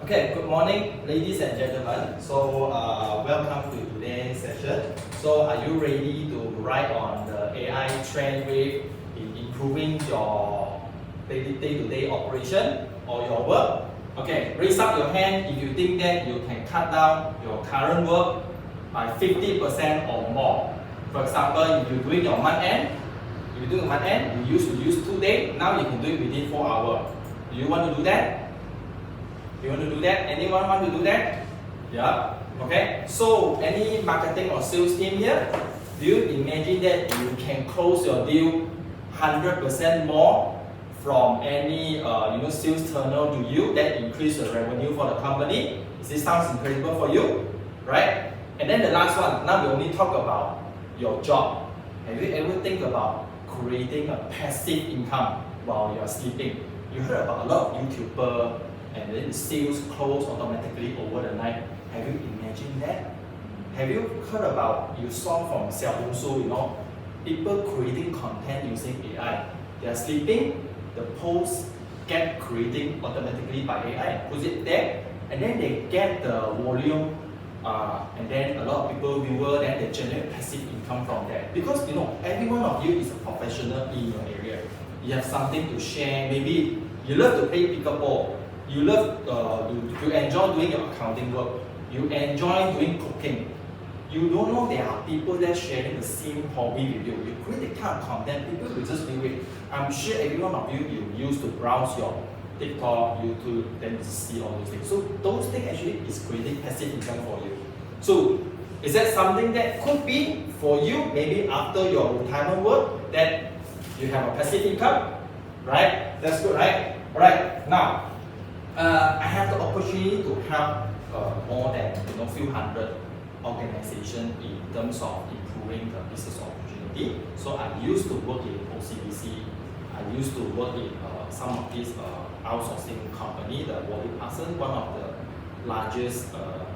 Okay, good morning, ladies and gentlemen. So, welcome to today's session. So, are you ready to ride on the AI trend wave in improving your day-to-day operation or your work? Okay, raise up your hand if you think that you can cut down your current work by 50% or more. For example, if you're doing your month end, you used to use 2 days, now you can do it within 4 hours. Do you want to do that? You want to do that? Anyone want to do that? Yeah. Okay. So, any marketing or sales team here? Do you imagine that you can close your deal 100% more from any sales tunnel to you that increase the revenue for the company? Does this sounds incredible for you? Right? And then the last one. Now we only talk about your job. Have you ever think about creating a passive income while you're sleeping? You heard about a lot of YouTubers and then the sales close automatically over the night. Have you imagined that? Have you heard about, you saw from Xiaohongshu, people creating content using AI. They are sleeping, the posts get creating automatically by AI, puts it there, and then they get the volume, and then a lot of people viewer, then they generate passive income from that. Because every one of you is a professional in your area. You have something to share. Maybe you love to play pickleball. You love, you enjoy doing your accounting work. You enjoy doing cooking. You don't know there are people that sharing the same hobby with you. You create the kind of content, people will just do it. I'm sure every one of you used to browse your TikTok, YouTube, then see all those things. So those things actually is creating passive income for you. So is that something that could be for you maybe after your retirement work that you have a passive income? Right? That's good, right? Alright, now I have the opportunity to help more than few hundred organizations in terms of improving the business opportunity. So I used to work in OCBC. I used to work in some of these outsourcing company, the Wally Parsons, one of the largest oil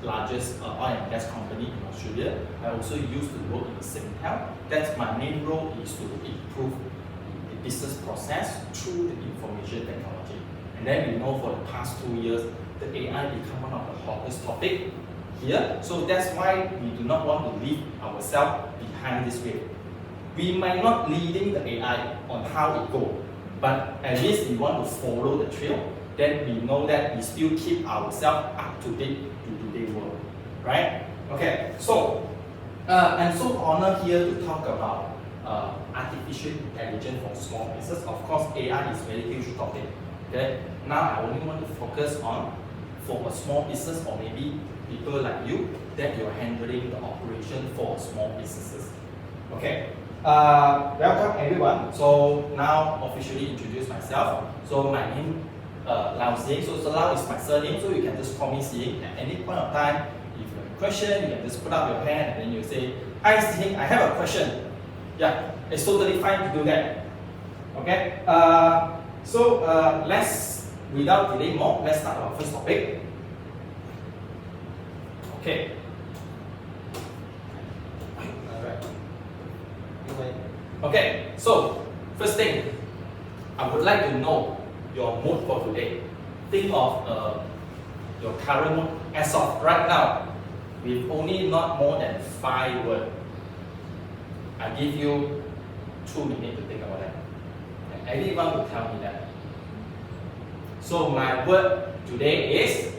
and gas company in Australia. I also used to work in Singtel. That's my main role, is to improve the business process through the information technology. And then for the past 2 years, the AI become one of the hottest topic here. So that's why we do not want to leave ourselves behind this wave. We might not leading the AI on how it go, but at least we want to follow the trail. Then we know that we still keep ourselves up to date to today's world, right? Okay, so I'm so honored here to talk about artificial intelligence for small business. Of course, AI is very huge topic. Okay, now I only want to focus on for a small business or maybe people like you that you're handling the operation for small businesses. Okay, welcome everyone. So now officially introduce myself. So my name Lau Xing. So Lau is my surname. So you can just call me Xing at any point of time. If you have a question, you can just put up your hand and then you say, "Hi Xing, I have a question." Yeah, it's totally fine to do that. Okay. So let's, without delay more, let's start our first topic. Okay. Okay. So first thing, I would like to know your mood for today. Think of your current mood as of right now, with only not more than 5 words. I give you 2 minutes to think about that. Anyone will tell me that. So my word today is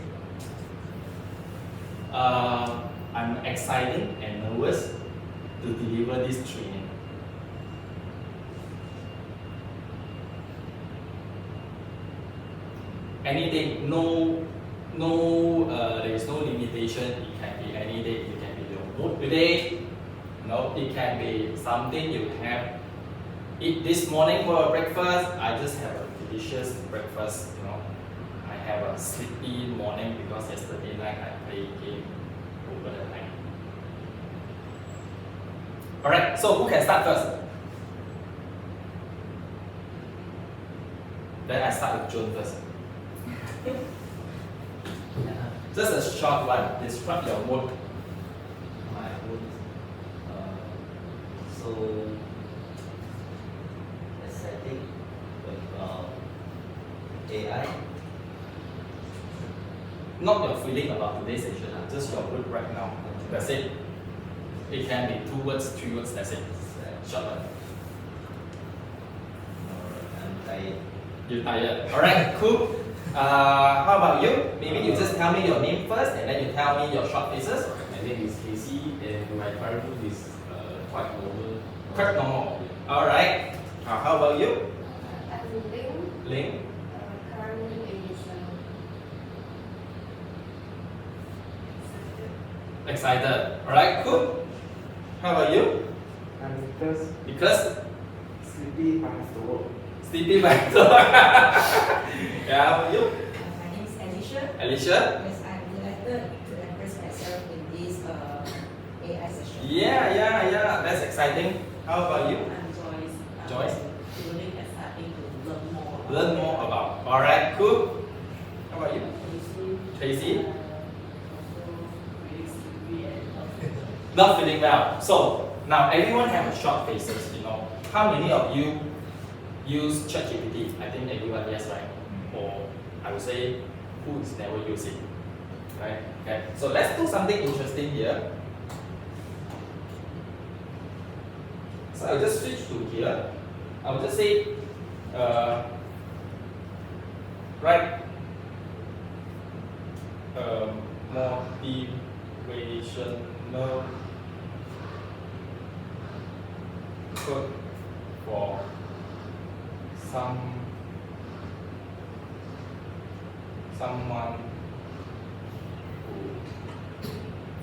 I'm excited and nervous to deliver this training. Anything, there is no limitation. It can be any day. It can be your mood today. It can be something you have. Eat this morning for breakfast. I just have a delicious breakfast. I have a sleepy morning because yesterday night I played game over the night. Alright, so who can start first? Then I start with John first. Just a short one. Describe your mood. My mood. So excited with AI Not your feeling about today's session, just your mood right now. That's it. It can be 2 words, 3 words, that's it. Short one. I'm tired. You're tired. Alright, cool. How about you? Maybe you just tell me your name first and then you tell me your short pieces. My name is Casey and my current mood is quite normal. Quite normal. Alright. How about you? I'm Ling. Ling? Currently Asian. Excited. Alright, cool. How about you? I'm because Because sleepy after work. sleepy back. Yeah, how about you? My name is Alicia. Alicia? Yes, I'm delighted to express myself in this AI session. Yeah. That's exciting. How about you? I'm Joyce. Joyce? Learning and starting to learn more. Learn more about. Alright, cool. How about you? Tracy? Really sleepy and Not feeling well. So now everyone have a short faces, you know. How many of you use ChatGPT? I think everyone, yes, right? Or I would say who is never using, right? Okay. So let's do something interesting here. So I'll just switch to here. I'll just say, right, motivational quote for someone who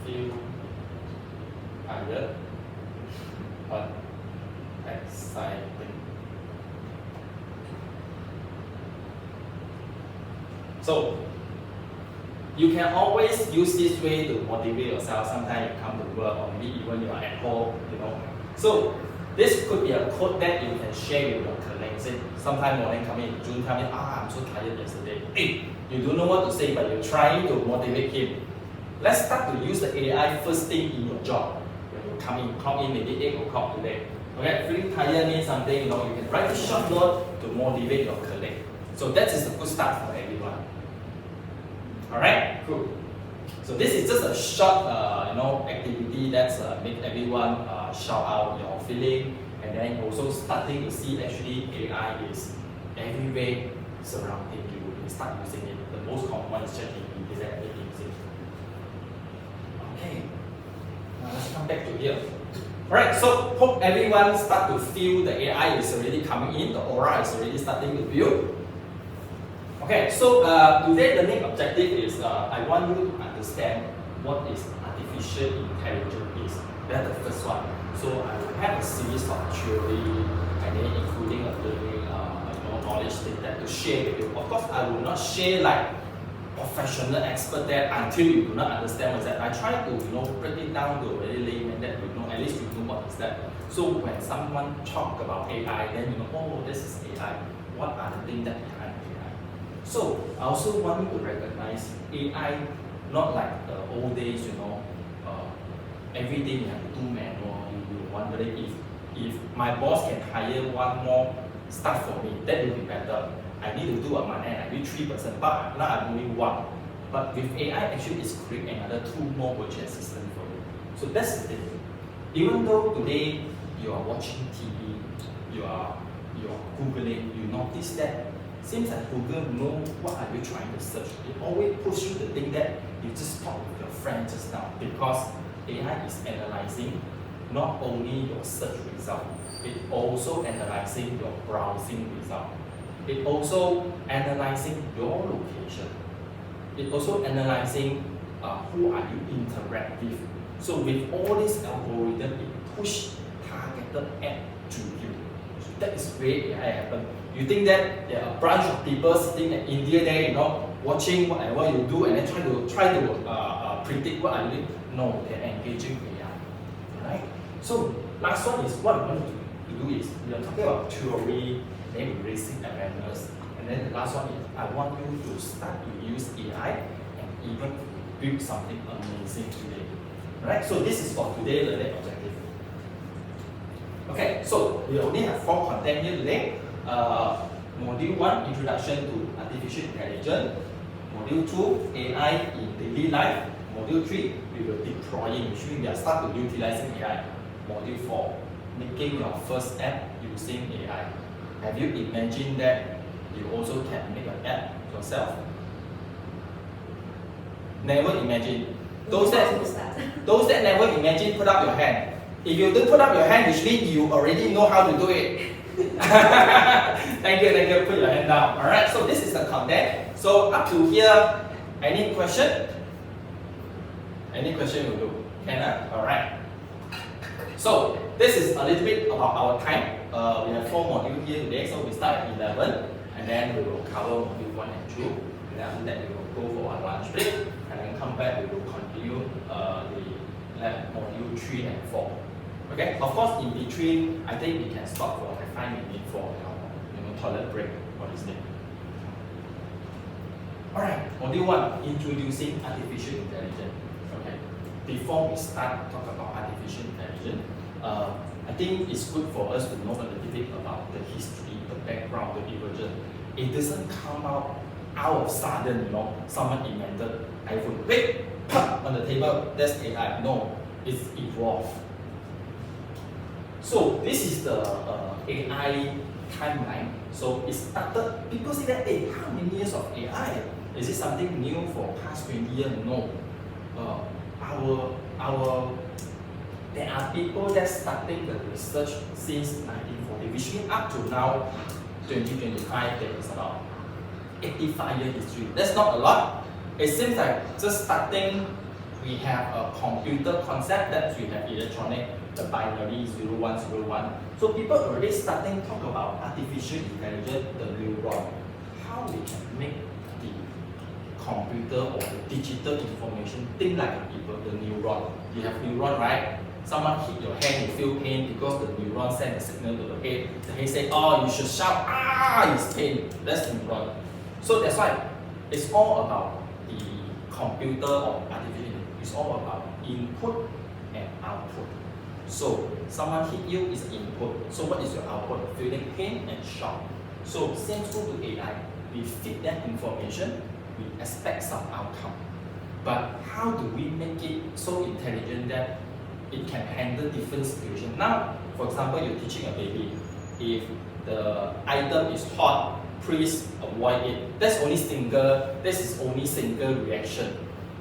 feel tired but exciting. So you can always use this way to motivate yourself. Sometimes you come to work or maybe even you are at home, you know. So this could be a quote that you can share with your colleagues. Say, sometime morning come in, June tell me, I'm so tired yesterday. Hey, you don't know what to say, but you're trying to motivate him. Let's start to use the AI first thing in your job. When you come in, clock in maybe 8 o'clock today. Okay, feeling tired means something, you know, you can write a short note to motivate your colleague. So that is a good start for everyone. Alright, cool. So this is just a short, activity that's make everyone shout out your feeling, and then also starting to see actually AI is everywhere surrounding you. You start using it. The most common one is ChatGPT. Is that using? Okay. Now let's come back to here. Alright, so hope everyone start to feel the AI is already coming in. The aura is already starting to build. Okay, so today's learning objective is I want you to understand what is artificial intelligence is. That's the first one. So I will have a series of theory and then including a learning knowledge that to share with you. Of course, I will not share like professional expert there until you do not understand what's that. I try to break it down to a very layman that you know at least you know what is that. So when someone talk about AI, then you know, oh, this is AI. What are the things that behind AI? So I also want you to recognize AI not like the old days, everything you have to do manual. You wondering if my boss can hire one more staff for me, that will be better. I need to do a month and I need 3%, but now I'm doing one. But with AI, actually, it's create another 2 more virtual assistants for you. So that's the thing. Even though today you are watching TV, you are Googling, you notice that seems like Google know what are you trying to search. It always push you the thing that you just talk with your friend just now, because AI is analyzing not only your search result, it also analyzing your browsing result. It also analyzing your location. It also analyzing who are you interact with. So with all this algorithm, it push targeted ad to you. So that is where AI happen. You think that there are a bunch of people sitting in India there, watching whatever you do and then try to predict what are you doing? No, they're engaging AI. Right? So last one is what I want to do is we are talking about theory, then raising awareness, and then the last one is I want you to start to use AI and even build something amazing today. Right? So this is for today learning objective. Okay, so we only have 4 content here today. Module 1, Introduction to Artificial Intelligence. Module 2, AI in daily life. Module 3, we will deploying, which means we are start to utilizing AI. Module 4, making your first app using AI. Have you imagined that you also can make an app yourself? Never imagine. Those that never imagine, put up your hand. If you don't put up your hand, which means you already know how to do it. Thank you. Put your hand down. Alright, so this is the content. So up to here, any question? Any question will do. Can I? Alright. So this is a little bit about our time. We have 4 modules here today, so we start at 11, and then we will cover module 1 and 2. And then after that, we will go for a lunch break, and then come back. We will continue the lab module 3 and 4. Okay. Of course, in between, I think we can stop for like 5 minutes for our toilet break for this day. Alright, module 1, introducing artificial intelligence. Okay. Before we start talk about artificial intelligence, I think it's good for us to know a little bit about the history, the background, the evolution. It doesn't come out of sudden, someone invented iPhone. Wait, pop on the table, that's AI. No, it's evolved. So this is the AI timeline. So it started, people say that, hey, how many years of AI? Is it something new for past 20 years? No. There are people that starting the research since 1940, which means up to now, 2025, there is about 85-year history. That's not a lot. It seems like just starting, we have a computer concept that we have electronic, the binary 0101. So people already starting to talk about artificial intelligence, the neuron, how we can make the computer or the digital information think like people, the neuron. You have neuron, right? Someone hit your hand, you feel pain because the neuron send a signal to the head. The head say, oh, you should shout, it's pain. That's neuron. So that's why it's all about the computer or artificial. It's all about input and output. So someone hit you is input. So what is your output? Feeling pain and shock. So same through to AI. We feed that information, we expect some outcome. But how do we make it so intelligent that it can handle different situations? Now, for example, you're teaching a baby. If the item is hot, please avoid it. This is only single reaction.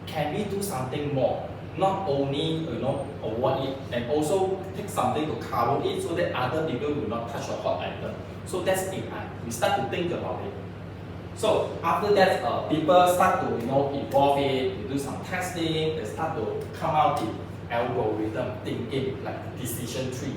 Can we do something more? Not only avoid it, and also take something to cover it so that other people will not touch a hot item. So that's AI. We start to think about it. So after that, people start to evolve it. We do some testing. They start to come out with algorithm thinking like decision tree.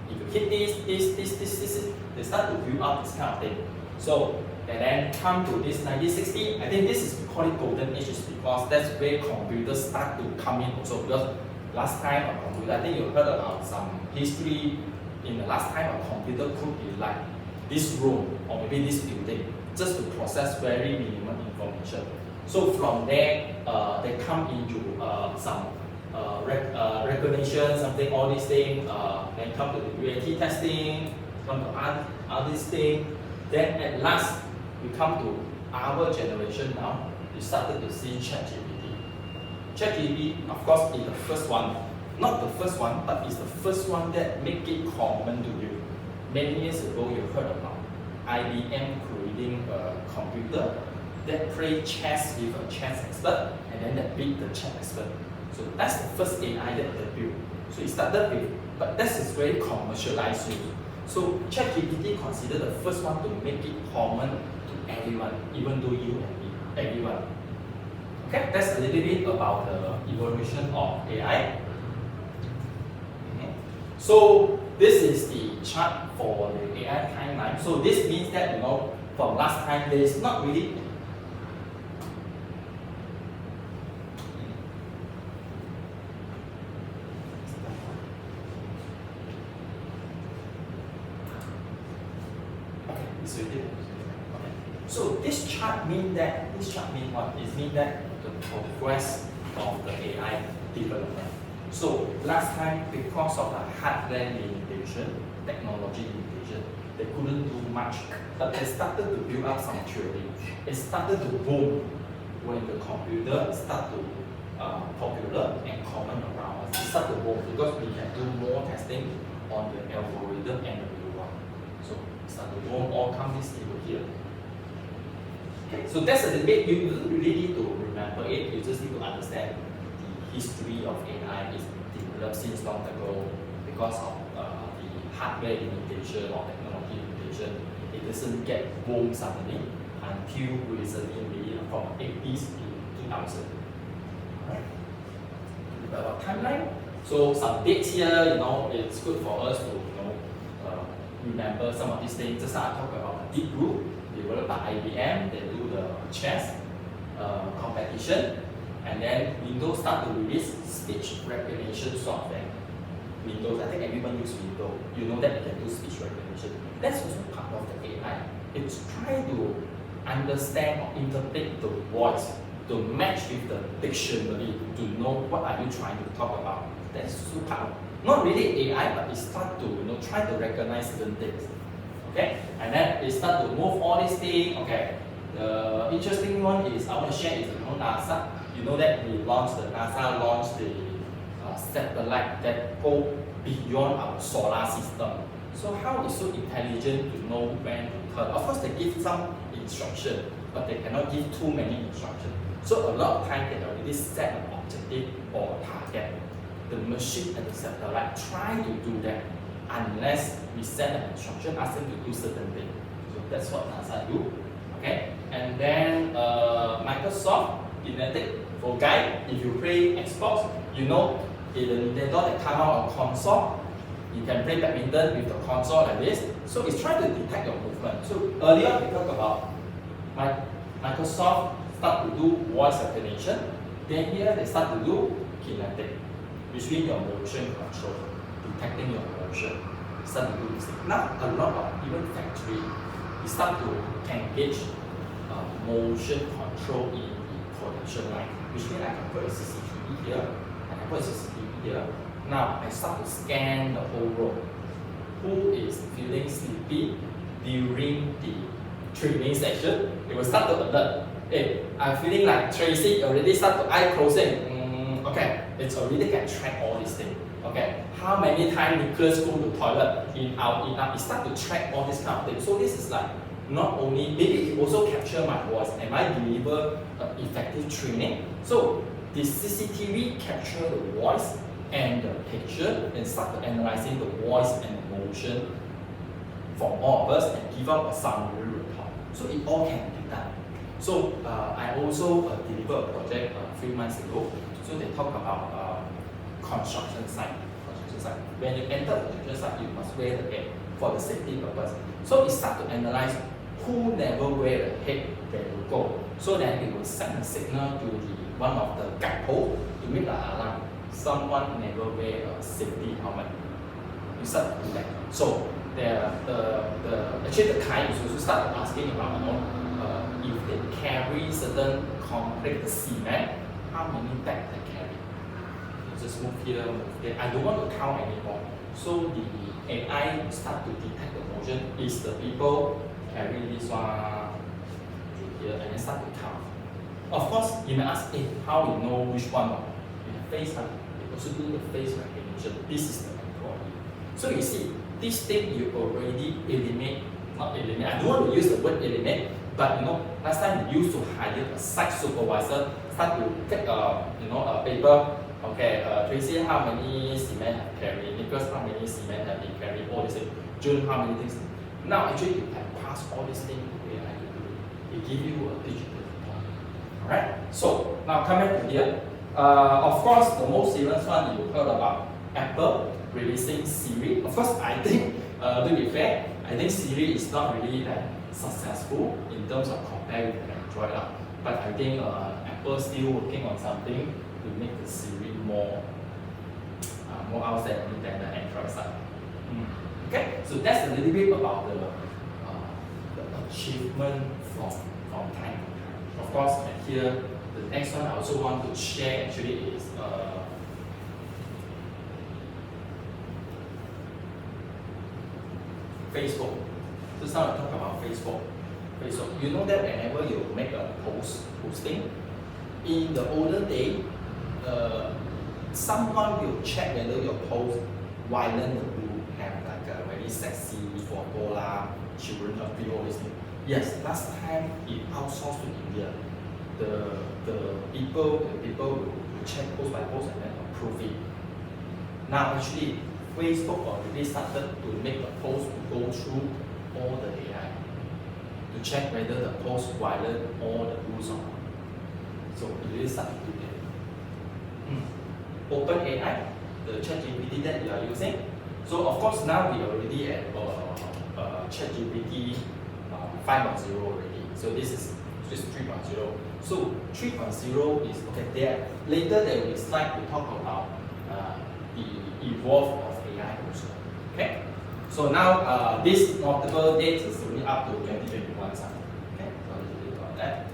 If you hit this, they start to build up this kind of thing. So and then come to this 1960. I think this is, we call it golden age, because that's where computers start to come in also. Because last time a computer, I think you heard about some history. In the last time, a computer could be like this room or maybe this building, just to process very minimum information. So from there, they come into some recognition, something, all these things. Then come to the UAT testing, come to other things. Then at last, we come to our generation now. We started to see ChatGPT. ChatGPT, of course, is the first one. Not the first one, but it's the first one that make it common to you. Many years ago, you heard about IBM creating a computer that play chess with a chess expert, and then that beat the chess expert. So that's the first AI that they built. So it started with, but this is very commercialized use. So ChatGPT considered the first one to make it common to everyone, even though you and me, everyone. Okay, that's a little bit about the evolution of AI. So this is the chart for the AI timeline. So this means that from last time there is not really So this chart means what? It means that the progress of the AI development. So last time, because of the hardware limitation, technology limitation, they couldn't do much. But they started to build up some theory. It started to boom when the computer start to popular and common around us, it start to work because we can do more testing on the algorithm and the real one. So start to roam all come this table here. Okay, so that's a little bit, you don't really need to remember it, you just need to understand the history of AI is developed since long ago because of the hardware limitation or technology limitation. It doesn't get boom suddenly until recently, maybe from 80s to 2000. Alright. About timeline. So some dates here, it's good for us to remember some of these things. Just I talk about the Deep Blue, developed by IBM. They do the chess competition, and then Windows start to release speech recognition software. Windows, I think everyone uses Windows. You know that you can do speech recognition. That's also part of the AI. It's trying to understand or interpret the voice to match with the dictionary to know what are you trying to talk about. That's also part of, not really AI, but it start to try to recognize certain things. Okay, and then it start to move all these things. Okay, the interesting one is I want to share is NASA. You know that NASA launched the satellite that go beyond our solar system. So how is so intelligent to know when to turn? Of course, they give some instruction, but they cannot give too many instructions. So a lot of time they already set an objective or target. The machine and the satellite try to do that unless we send an instruction, ask them to do certain things. So that's what NASA do. Okay, and then Microsoft Kinetic for guide. If you play Xbox, in the Nintendo they come out a console. You can play badminton with the console like this. So it's trying to detect your movement. So earlier we talked about Microsoft start to do voice recognition. Then here they start to do kinetic, which means your motion control, detecting your motion. Start to do this thing. Now a lot of even factory, we start to engage motion control in the production line, which means I can put a CCTV here, I can put a CCTV here. Now I start to scan the whole room. Who is feeling sleepy during the training session? It will start to alert. Hey, I'm feeling like Tracy already start to eye closing. Okay, it's already can track all these things. Okay, how many times Nicholas go to toilet, in out, it start to track all this kind of things. So this is like not only, maybe it also capture my voice. Am I deliver effective training? So the CCTV capture the voice and the picture and start to analyzing the voice and the motion from all of us and give out a summary report. So it all can be done. So I also delivered a project a few months ago. So they talk about construction site. When you enter the construction site, you must wear the head for the safety purpose. So it start to analyze who never wear the head, they will go. So then it will send a signal to one of the guide posts to make the alarm. Someone never wear a safety helmet. You start to do that. So actually the client is also start asking around, if they carry certain concrete cement, how many bags they carry? You just move here, move there. I don't want to count anymore. So the AI start to detect the motion. Is the people carry this one to here and then start to count. Of course, you may ask, how you know which one? You have face, you also do the face recognition. This is the employee. So you see, this thing you already eliminate, not eliminate. I don't want to use the word eliminate. But last time we used to hire a site supervisor, start to take a paper. Okay, Tracy, how many cement have carried? Nicholas, how many cement have been carried? All these things. June, how many things? Now actually you can pass all these things to AI to do. It gives you a digital report. Alright. So now coming to here. Of course, the most serious one you heard about Apple releasing Siri. Of course, I think to be fair, I think Siri is not really that successful in terms of comparing with Android. But I think Apple still working on something to make the Siri more outstanding than the Android side. Okay, so that's a little bit about the achievement from time to time. Of course, and here the next one I also want to share actually is Facebook. So now I talk about Facebook. You know that whenever you make a posting, in the older day, someone will check whether your post violent will have like a very sexy photo lah, children appeal, all these things. Yes, last time it outsourced to India. The people will check post by post and then approve it. Now actually, Facebook already started to make the post to go through all the AI to check whether the post violate all the rules or not. So it really started to do that. Open AI, the ChatGPT that you are using. So of course now we already at ChatGPT 5.0 already. So this is just 3.0. So 3.0 is okay. Later there will be slide we talk about the evolve of AI also. Okay. So now this notable date is only up to 2021. Okay. So a little bit about that.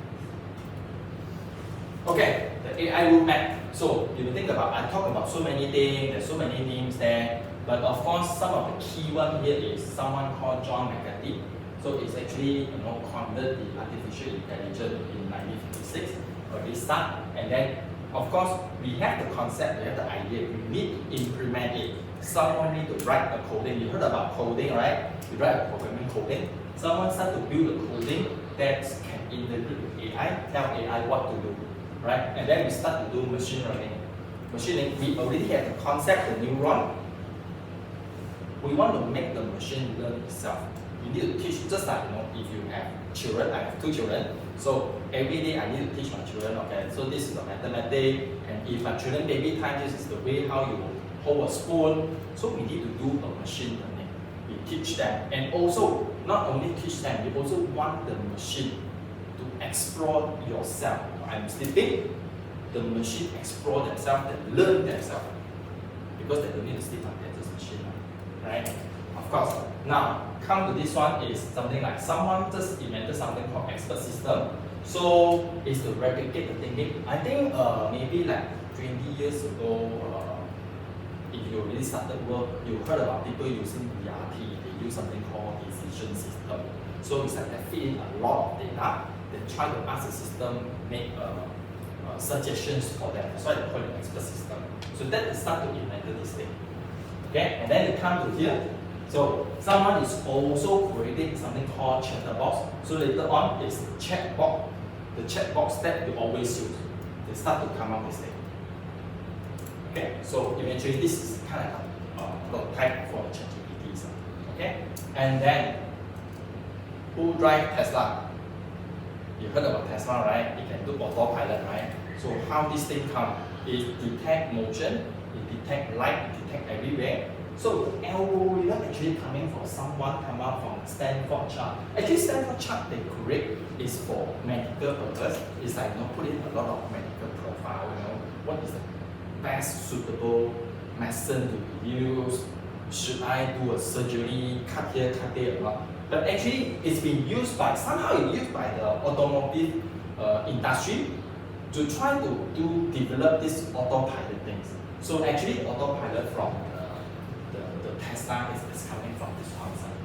Okay. The AI roadmap. So you think about, I talk about so many things. There's so many names there. But of course, some of the key one here is someone called John McCarthy. So it's actually coined the artificial intelligence in 1956, already start, and then of course we have the concept, we have the idea, we need to implement it. Someone need to write a coding. You heard about coding, right? You write a programming coding. Someone start to build a coding that can integrate with AI, tell AI what to do, right? And then we start to do machine learning. Machine learning, we already have the concept, the neuron. We want to make the machine learn itself. You need to teach, just like if you have children, I have 2 children, so every day I need to teach my children, okay, so this is the mathematics, and if my children baby time, this is the way how you hold a spoon, so we need to do a machine learning. We teach them, and also, not only teach them, we also want the machine to explore yourself. I'm sleeping, the machine explore themselves, they learn themselves, because they don't need to sleep like that, just machine, right? Of course. Now, come to this one is something like someone just invented something called expert system. So it's to replicate the thinking. I think maybe like 20 years ago, if you already started work, you heard about people using ERP. They use something called decision system. So it's like they feed in a lot of data. They try to ask the system make suggestions for them. That's why they call it expert system. So that is start to invent this thing. Okay, and then they come to here. So someone is also creating something called chatterbox. So later on is chatbot, the chatbox that you always use. They start to come up with this thing. Okay, so eventually this is kind of a prototype for ChatGPT. Okay, and then who drive Tesla? You heard about Tesla, right? It can do autopilot, right? So how this thing come? It detect motion, it detect light, it detect everywhere. So algorithm actually coming from someone come out from Stanford chart. Actually Stanford chart they create is for medical purpose. It's like put in a lot of medical profile, what is the best suitable medicine to be used? Should I do a surgery, cut here, cut there or not? But actually it's been used by, somehow it's used by the automotive industry to try to develop this autopilot things. So actually autopilot from Tesla is coming from this one side.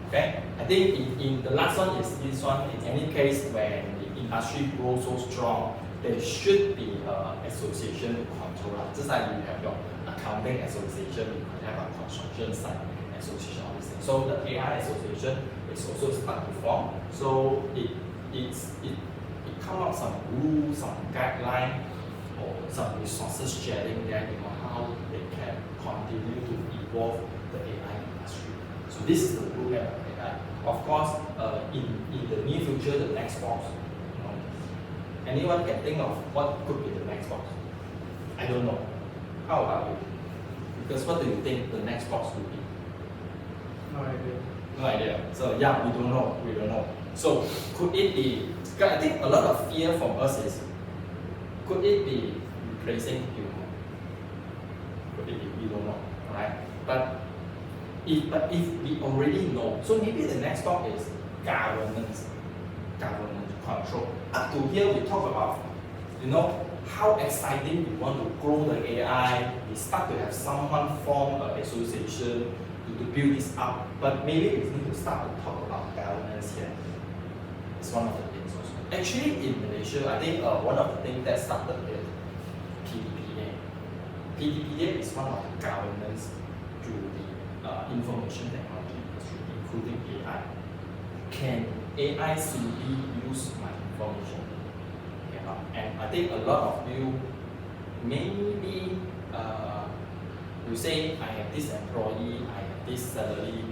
Okay, I think in the last one is this one. In any case, when the industry grows so strong, there should be an association to control that. Just like you have your accounting association, you can have a construction site association, all these things. So the AI association is also start to form. So it come up some rules, some guideline, or some resources sharing there, how they can continue to evolve the AI industry. So this is the roadmap of AI. Of course, in the near future, the next box. Anyone can think of what could be the next box? I don't know. How about you? Because what do you think the next box will be? No idea. No idea. So yeah, we don't know. We don't know. So could it be? I think a lot of fear from us is, could it be replacing human? Could it be? We don't know, right? But if we already know, so maybe the next talk is governance control. Up to here we talk about, how exciting we want to grow the AI. We start to have someone form an association to build this up. But maybe we need to start to talk about governance here. It's one of the things also. Actually, in Malaysia, I think one of the things that started with PDPA. PDPA is one of the governance to the information technology industry, including AI. Can AI simply use my information? And I think a lot of you maybe you say, I have this employee, I have this salary,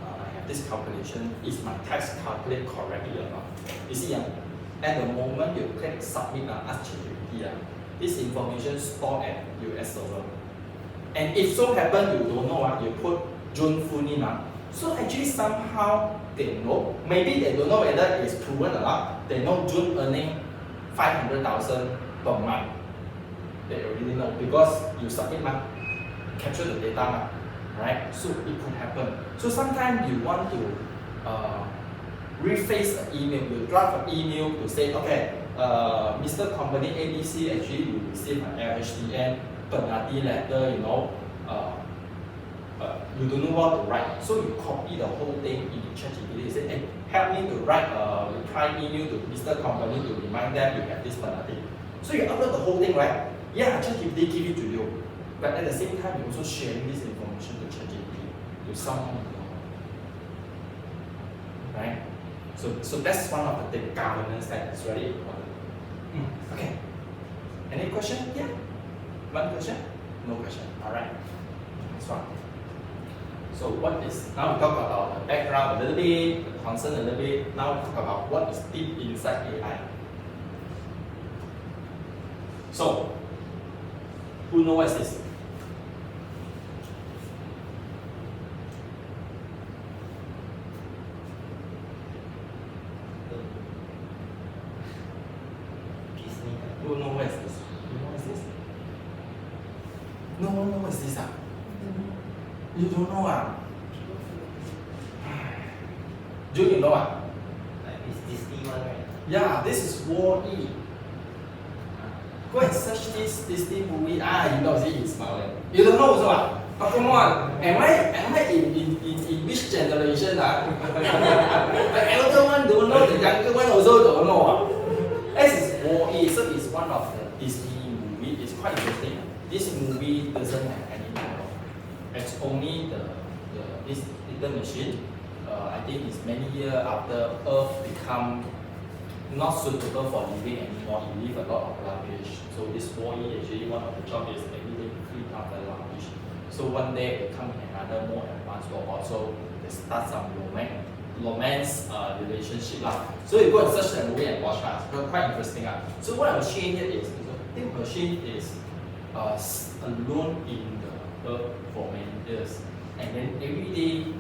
I have this calculation, is my tax calculated correctly or not? You see, at the moment you click submit, ask ChatGPT, this information stored at US server. And if so happen you don't know, you put June full in. So actually somehow they know, maybe they don't know whether it's proven or not, they know June earning 500,000 per month. They already know because you submit, capture the data, right? So it could happen. So sometimes you want to rephrase an email, you draft an email to say, okay, Mr. Company ABC, actually you receive an LHDN penalty letter, you don't know what to write. So you copy the whole thing into ChatGPT. You say, hey, help me to write a reply email to Mr. Company to remind them you have this penalty. So you upload the whole thing, right? Yeah, ChatGPT give it to you. But at the same time, you're also sharing this information to ChatGPT, to someone you know. Right? So that's one of the governance that is very important. Okay. Any question? Yeah? One question? No question. Alright. Next one. So what is, now we talk about the background a little bit, the concern a little bit. Now we talk about what is deep inside AI. So, who knows what is this? Disney. Who knows what is this? You know what is this? No one knows what is this. You don't know. Do you know? Like it's Disney one, right? Yeah, this is Wall-E. Go and search this Disney movie. You know, see, it's smiling. You don't know also. Oh, come on. Am I in which generation? The elder one don't know, the younger one also don't know. This is Wall-E, so it's one of the Disney movie. It's quite interesting. This movie doesn't have any dialogue. It's only this little machine. I think it's many years after Earth become not suitable for living anymore. It leave a lot of rubbish. So this Wall-E actually one of the job is every day clean up the rubbish. So one day they come another more advanced robot. So they start some romance relationship. So you go and search the movie and watch that. It's quite interesting. So what I'm showing here is this machine is alone in the Earth for many years. And then every day,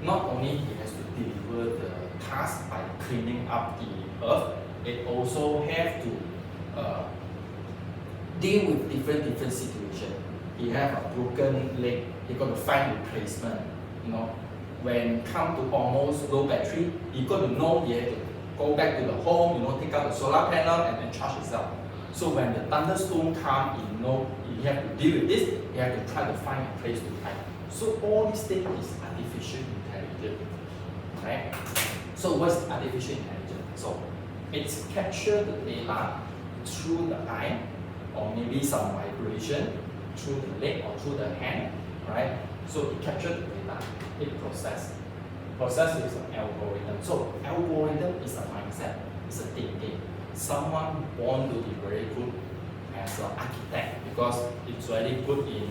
not only it has to deliver the task by cleaning up the Earth, it also have to deal with different situations. You have a broken leg, you got to find replacement. When come to almost low battery, you got to know you have to go back to the home, take out the solar panel and then charge itself. So when the thunderstorm come, you have to deal with this. You have to try to find a place to hide. So all these things is artificial intelligence, right? So what's artificial intelligence? So it's capture the data through the eye, or maybe some vibration through the leg or through the hand, right? So it captures the data, it process. Process is an algorithm. So algorithm is a mindset, it's a thinking. Someone born to be very good as an architect because it's very good in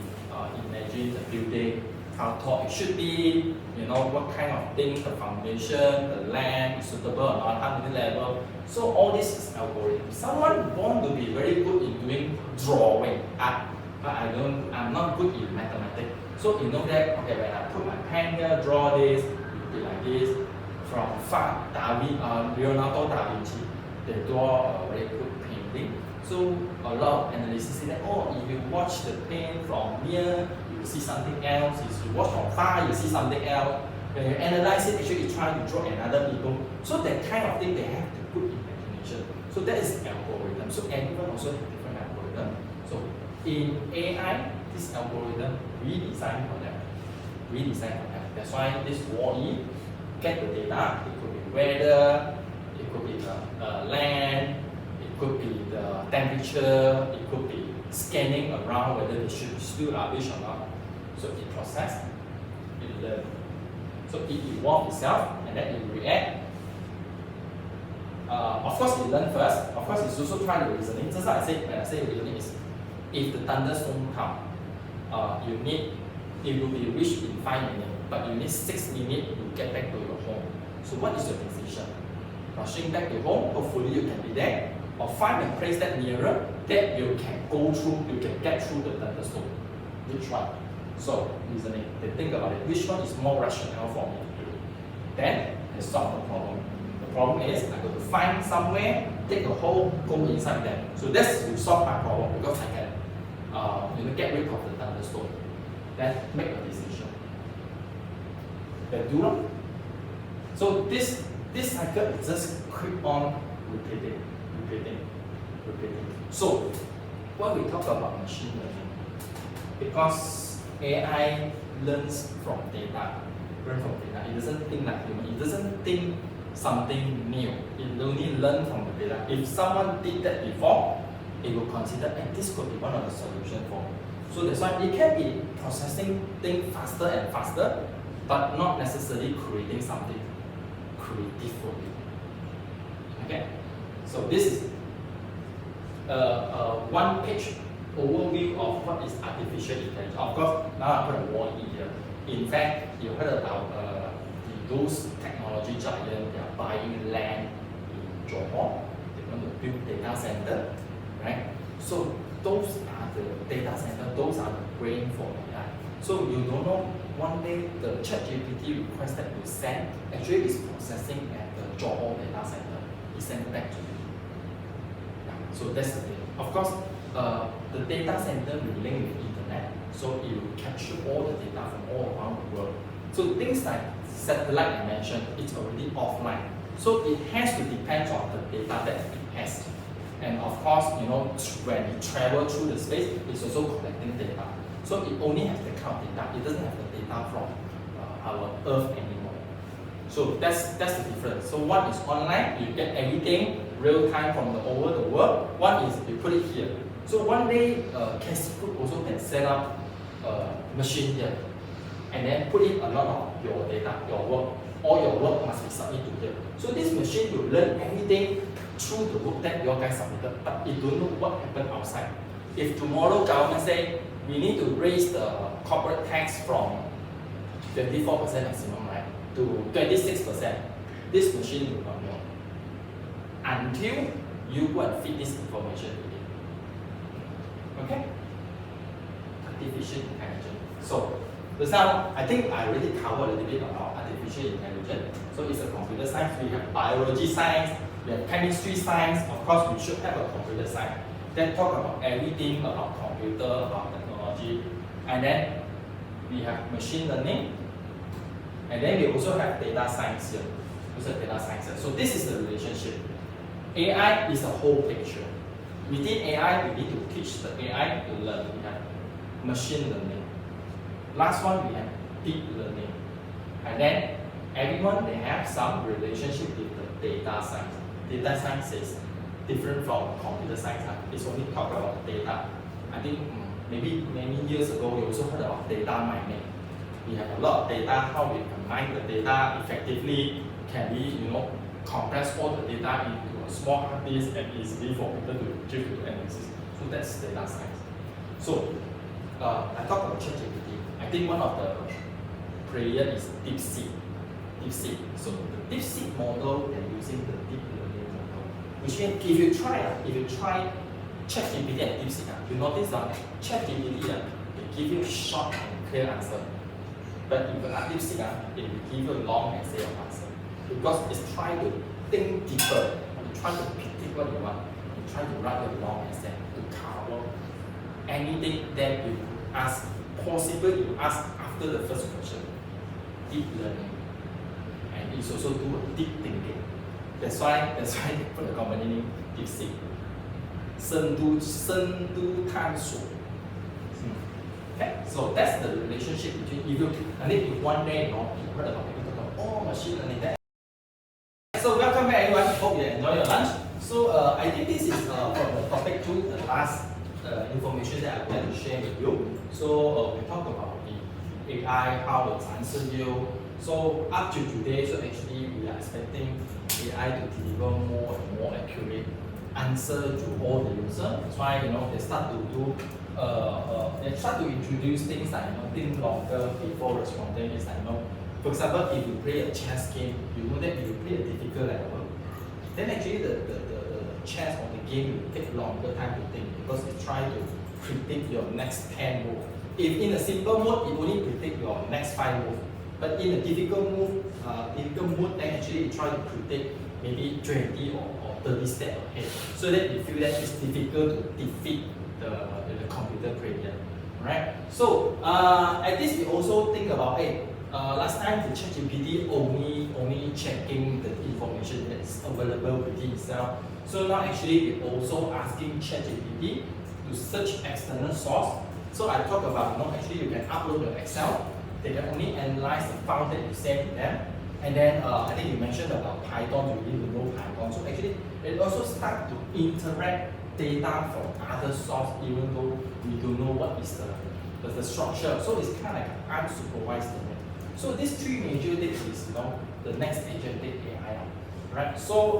imagine the building, how tall it should be, what kind of things, the foundation, the land is suitable or not, how many level. So all this is algorithm. Someone born to be very good in doing drawing, but I'm not good in mathematics. So you know that, okay, when I put my pen here, draw this, it will be like this. From far, Leonardo da Vinci, they draw a very good painting. So a lot of analysts say that, if you watch the paint from near, you see something else. If you watch from far, you see something else. When you analyze it, actually you try to draw another people. So that kind of thing, they have to put imagination. So that is algorithm. So everyone also have different algorithm. So in AI, this algorithm we design for them. That's why this Wall-E get the data. It could be weather, it could be the land, it could be the temperature, it could be scanning around whether there should be still rubbish or not. So it process, it learn. So it evolve itself and then it react. Of course it learn first, of course it's also trying to reasoning. Just like I said, when I say reasoning is, if the thunderstorm come, it will be reached in 5 minutes, but you need 6 minutes to get back to your home. So what is your decision? Rushing back to home, hopefully you can be there, or find a place that nearer that you can go through, you can get through the thunderstorm. Which one? So reasoning, they think about it, which one is more rational for me to do? Then they solve the problem. The problem is I got to find somewhere, take a hole, go inside there. So this will solve my problem because I can get rid of the thunderstorm. Then make a decision. Then do it. So this cycle is just keep on repeating. So when we talk about machine learning, because AI learns from data, it doesn't think like human, it doesn't think something new, it only learns from the data. If someone did that before, it will consider, this could be one of the solutions for me. So that's why it can be processing things faster and faster, but not necessarily creating something creative for you. Okay, so this is one page overview of what is artificial intelligence. Of course, now I put a warning here. In fact, you heard about those technology giants, they are buying land in Johor. They want to build data center, right? So those are the data center, those are the brain for AI. So you don't know, one day the ChatGPT requested to send, actually it's processing at the Johor data center. It sent back to you. Yeah, so that's the thing. Of course, the data center will link with internet, so it will capture all the data from all around the world. So things like satellite I mentioned, it's already offline. So it has to depend on the data that it has. And of course, when it travels through the space, it's also collecting data. So it only has the kind of data. It doesn't have the data from our Earth anymore. So that's the difference. So one is online, you get everything real time from over the world. One is you put it here. So one day, Cassie Group also can set up a machine here, and then put in a lot of your data, your work. All your work must be submitted to here. So this machine will learn everything through the work that your guys submitted, but it don't know what happened outside. If tomorrow government say we need to raise the corporate tax from 24% maximum, right, to 26%, this machine will not know until you go and feed this information to it. Okay? Artificial intelligence. So now I think I already covered a little bit about artificial intelligence. So it's a computer science. We have biology science. We have chemistry science. Of course, we should have a computer science. Then talk about everything about computer, about technology. And then we have machine learning. And then we also have data science here. Also data science. So this is the relationship. AI is the whole picture. Within AI, we need to teach the AI to learn. We have machine learning. Last one, we have deep learning. And then everyone, they have some relationship with the data science. Data science is different from computer science. It's only talk about data. I think maybe many years ago, we also heard about data mining. We have a lot of data, how we can mine the data effectively. Can we, compress all the data into a small hard disk and easily for people to retrieve to analysis. So that's data science. So I talked about ChatGPT. I think one of the player is DeepSeek. So the DeepSeek model, they're using the deep learning model. Which means if you try ChatGPT and DeepSeek, you notice that ChatGPT it give you short and clear answer. But if you ask DeepSeek, it will give you a long essay of answer. Because it's trying to think deeper. It's trying to predict what you want. It's trying to write a long essay to cover anything that you ask, possible you ask after the first question. Deep learning. And it's also do a deep thinking. That's why they put the company name DeepSeek. 深度探索. Okay, so that's the relationship between and then if one day you heard about people talk about machine learning. So welcome back everyone. Hope you enjoy So I think this is from the topic 2, the last information that I want to share with you. So we talk about the AI, how it's answer you. So up to today, so actually we are expecting AI to deliver more and more accurate answer to all the users. That's why they start to introduce things like think longer before responding. It's like for example, if you play a chess game, you know that if you play a difficult level, then actually the chess or the game will take longer time to think because it tries to predict your next 10 moves. If in a simple mode, it only predict your next 5 moves. But in a difficult mode, then actually it tries to predict maybe 20 or 30 steps ahead. So that you feel that it's difficult to defeat the computer player. Right? So at this we also think about last time the ChatGPT only checking the information that's available within itself. So now actually we're also asking ChatGPT to search external source. So I talk about actually you can upload your Excel. They can only analyze the file that you send to them. And then I think you mentioned about Python, you need to know Python. So actually it also starts to interact data from other source even though we don't know what is the structure. So it's kind of like unsupervised learning. So these 3 major things is the next agentic AI. Right? So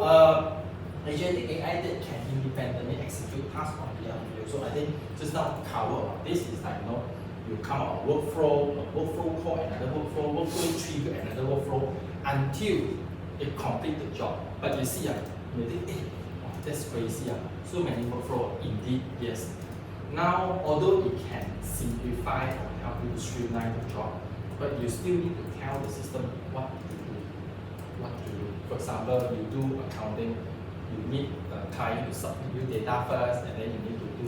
agentic AI that can independently execute tasks on behalf of you. So I think just now cover about this is like you come up with a workflow call another workflow trigger another workflow until it complete the job. But you see, you think, that's crazy. So many workflow. Indeed, yes. Now, although it can simplify or help you to streamline the job, but you still need to tell the system what to do. What to do. For example, you do accounting, you need a client to submit data first, and then you need to do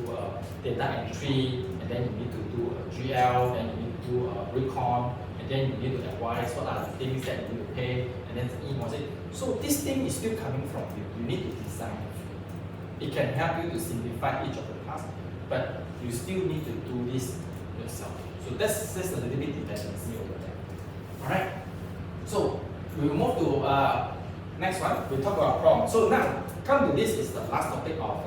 data entry, and then you need to do a GL, then you need to do a recon, and then you need to advise what are the things that you need to pay, and then invoice it. So this thing is still coming from you. You need to design it. It can help you to simplify each of the tasks, but you still need to do this yourself. So that's a little bit dependency over there. Alright? So we'll move to next one. We'll talk about prompt. So now, come to this is the last topic of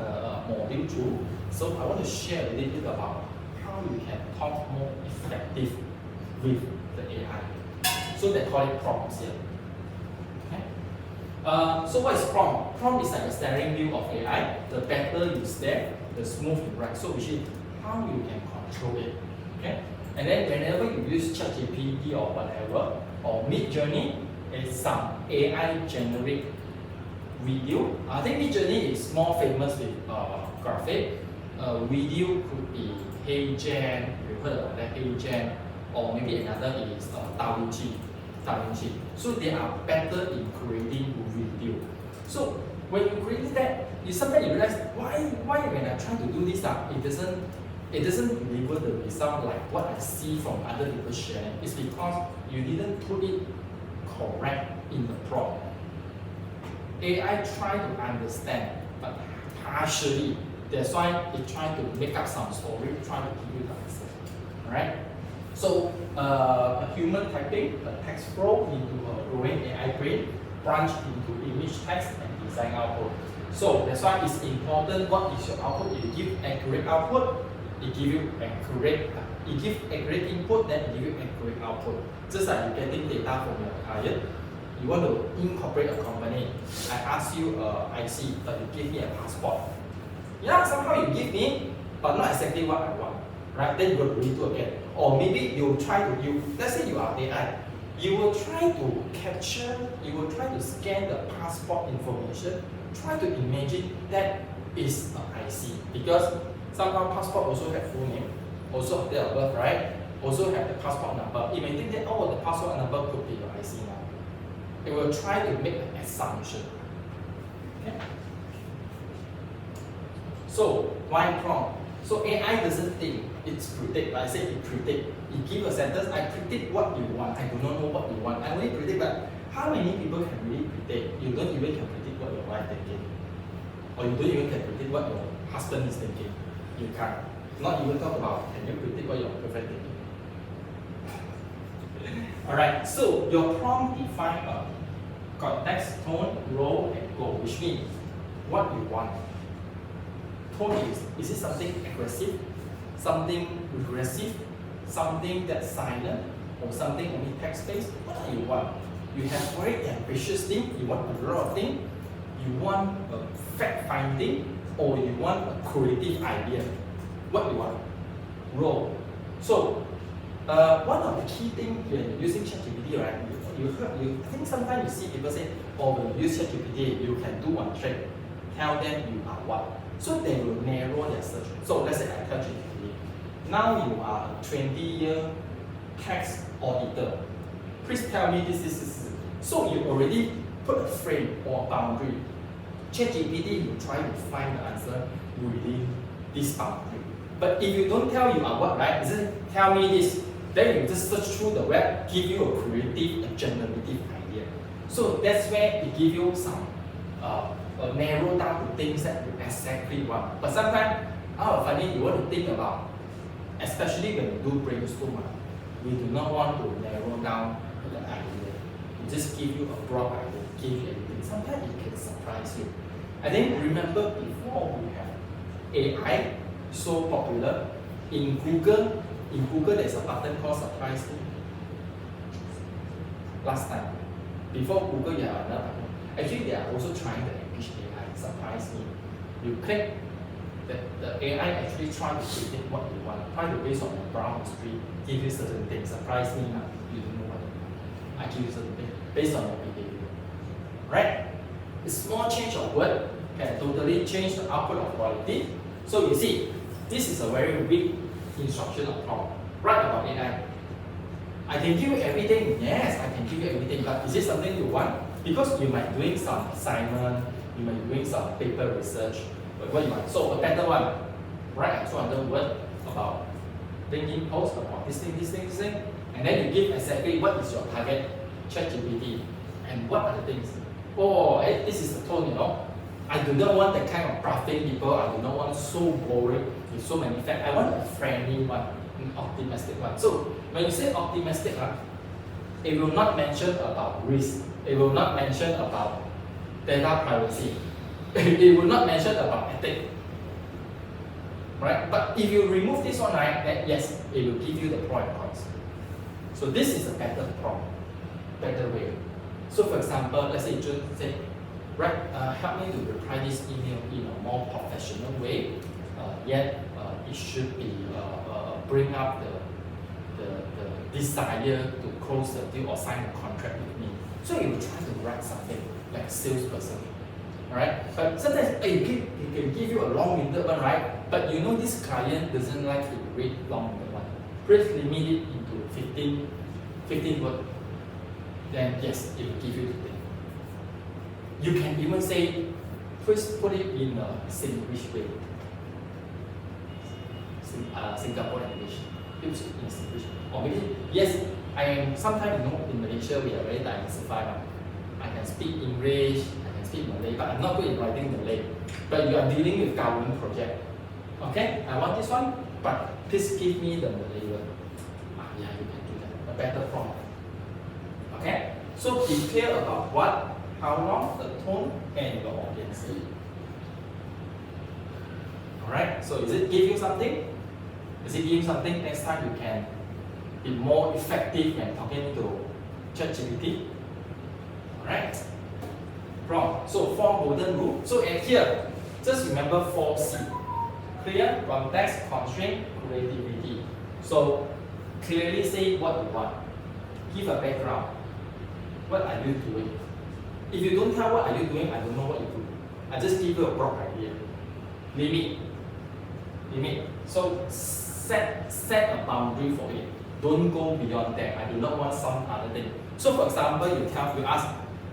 module 2. So I want to share a little bit about how you can talk more effective with the AI. So they call it prompts here. Okay? So what is prompt? Prompt is like a steering wheel of AI. The better you stare, the smooth you ride. So which is how you can control it. Okay? And then whenever you use ChatGPT or whatever, or Midjourney, it's some AI generate video. I think Midjourney is more famous with graphic. Video could be Heng, you heard about that Heng, or maybe another is DaVinci. So they are better in creating video. So when you create that, sometimes you realize why when I try to do this, it doesn't deliver the result like what I see from other people sharing. It's because you didn't put it correct in the prompt. AI try to understand, but partially. That's why it try to make up some story, try to give you the answer. Alright? So a human typing, a text flow into a growing AI brain, branch into image text and design output. So that's why it's important what is your output. You give accurate output, it give you accurate input, then it give you accurate output. Just like you're getting data from your client, you want to incorporate a company. I ask you IC, but you give me a passport. Yeah, somehow you give me, but not exactly what I want. Right? Then you will redo again. Or maybe you try to let's say you are AI, you will try to capture, you will try to scan the passport information, try to imagine that is an IC. Because somehow passport also have full name, also date of birth, right? Also have the passport number. You may think that the passport number could be your IC now. It will try to make an assumption. Okay? So why prompt? So AI doesn't think, it's predict. Like I said, it predict. It give a sentence, I predict what you want. I do not know what you want. I only predict, but how many people can really predict? You don't even can predict what your wife thinking. Or you don't even can predict what your husband is thinking. You can't. Not even talk about, can you predict what your girlfriend thinking? Alright, so your prompt define a context, tone, role, and goal, which means what you want. Tone is it something aggressive, something regressive, something that's silent, or something only text-based? What do you want? You have very ambitious thing, you want a lot of things, you want a fact-finding, or you want a creative idea. What do you want? Role. So, one of the key things when you're using ChatGPT, right? I think sometimes you see people say, oh, when you use ChatGPT, you can do one trick. Tell them you are what. So they will narrow their search. So let's say I tell ChatGPT, now you are a 20-year tax auditor. Please tell me this. So you already put a frame or a boundary. ChatGPT will try to find the answer within this boundary. But if you don't tell you are what, right? It says, tell me this. Then you just search through the web, give you a creative and generative idea. So that's where it gives you some narrow down to things that you exactly want. But sometimes, out of funny, you want to think about, especially when you do brainstorm, we do not want to narrow down the idea. We just give you a broad idea, give you everything. Sometimes it can surprise you. I think remember before we have AI so popular, in Google there's a button called surprise me. Last time, before Google you have another button. Actually they are also trying the English AI, surprise me. You click, the AI actually try to predict what you want, try to based on your browser history, give you certain things. Surprise me now, you don't know what you want. I give you certain things based on your behavior. Right? A small change of word can totally change the output of quality. So you see, this is a very weak instruction of prompt. Write about AI. I can give you everything. Yes, I can give you everything. But is it something you want? Because you might doing some assignment, you might doing some paper research. But what you want? So a better one. Write a 200 word about thinking post about this thing, and then you give exactly what is your target ChatGPT and what are the things. Oh, this is the tone, you know. I do not want that kind of bluffing people. I do not want so boring with so many facts. I want a friendly one, an optimistic one. So when you say optimistic, it will not mention about risk. It will not mention about data privacy. It will not mention about ethics. Right? But if you remove this one, right, then yes, it will give you the pro and cons. So this is a better prompt, better way. So for example, let's say Jun say, right, help me to reply this email in a more professional way, yet it should be bring up the desire to close the deal or sign a contract with me. So you will try to write something like a salesperson. Alright? But sometimes it can give you a long-winded one, right? But you know this client doesn't like to read long-winded one. Please limit it into 15 words. Then yes, it will give you the thing. You can even say, please put it in a Singlish way. Singapore English. Use it in Singlish. Or maybe, yes, I am, sometimes you know in Malaysia we are very diversified. I can speak English, I can speak Malay, but I'm not good in writing Malay. But you are dealing with government project. Okay, I want this one, but please give me the Malay word. Yeah, you can do that. A better prompt. Okay? So be clear about what, how long, the tone, and your audience. Alright, so is it give you something? Is it give you something? Next time you can be more effective when talking to ChatGPT. Alright? Prompt. So 4 golden rules. So and here, just remember 4C. Clear, context, constraint, creativity. So clearly say what you want. Give a background. What are you doing? If you don't tell what are you doing, I don't know what you do. I just give you a broad idea. Limit. So set a boundary for it. Don't go beyond that. I do not want some other thing. So for example, you ask,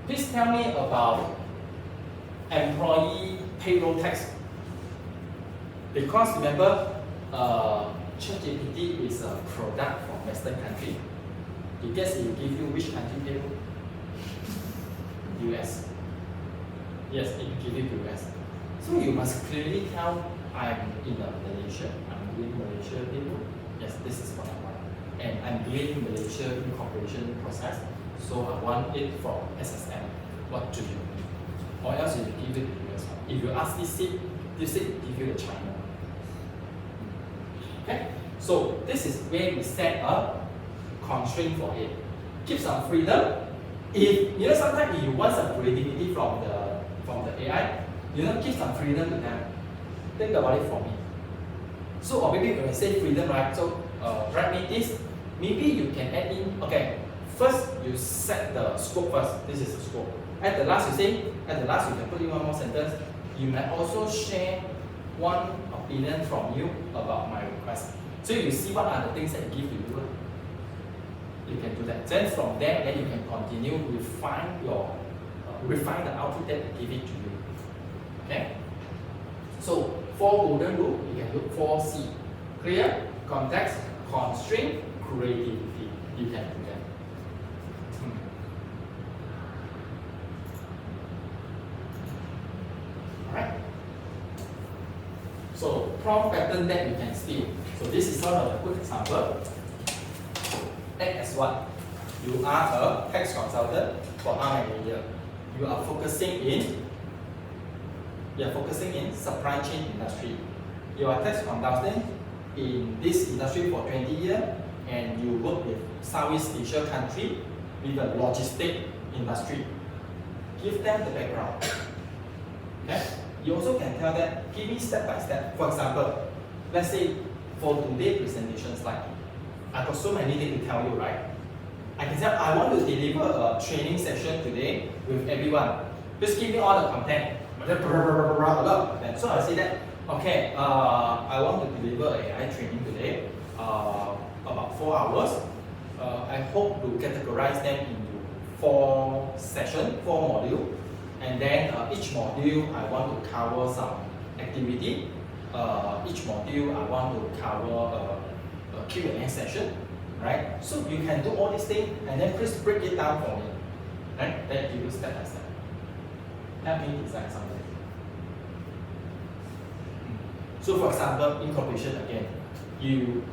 please tell me about employee payroll tax. Because remember, ChatGPT is a product from Western country. You guess it will give you which country payroll? US. Yes, it will give you US. So you must clearly tell, I'm in Malaysia. I'm doing Malaysia payroll. Yes, this is what I want. And I'm doing Malaysia incorporation process. So I want it from SSM. What do you need? Or else you give it to US one. If you ask this seat give you the China. Okay? So this is where we set a constraint for it. Keep some freedom. If you know sometimes if you want some creativity from the AI, give some freedom to them. Think about it for me. So or maybe when I say freedom, right? So write me this. Maybe you can add in, okay, first you set the scope first. This is the scope. At the last you can put in one more sentence. You may also share one opinion from you about my request. So you see what are the things that give to you. You can do that. Then from there, then you can continue refine the output that I give it to you. Okay? So 4 golden rule, you can look 4C. Clear, context, constraint, creativity. You can do that. Alright. So prompt pattern that you can steal. So this is one of the good example. Act as what? You are a tax consultant for how many years? You are focusing in supply chain industry. You are a tax consultant in this industry for 20 years and you work with Southeast Asia country with the logistic industry. Give them the background. Okay? You also can tell them, give me step by step. For example, let's say for today's presentation slide, I got so many things to tell you, right? I can say I want to deliver a training session today with everyone. Just give me all the content. So I say that, okay, I want to deliver AI training today, about 4 hours. I hope to categorize them into 4 sessions, 4 modules. And then each module I want to cover some activity. Each module I want to cover a Q&A session, right? So you can do all these things and then please break it down for me, right? Then give you step by step. Help me design something. So for example, incorporation again. You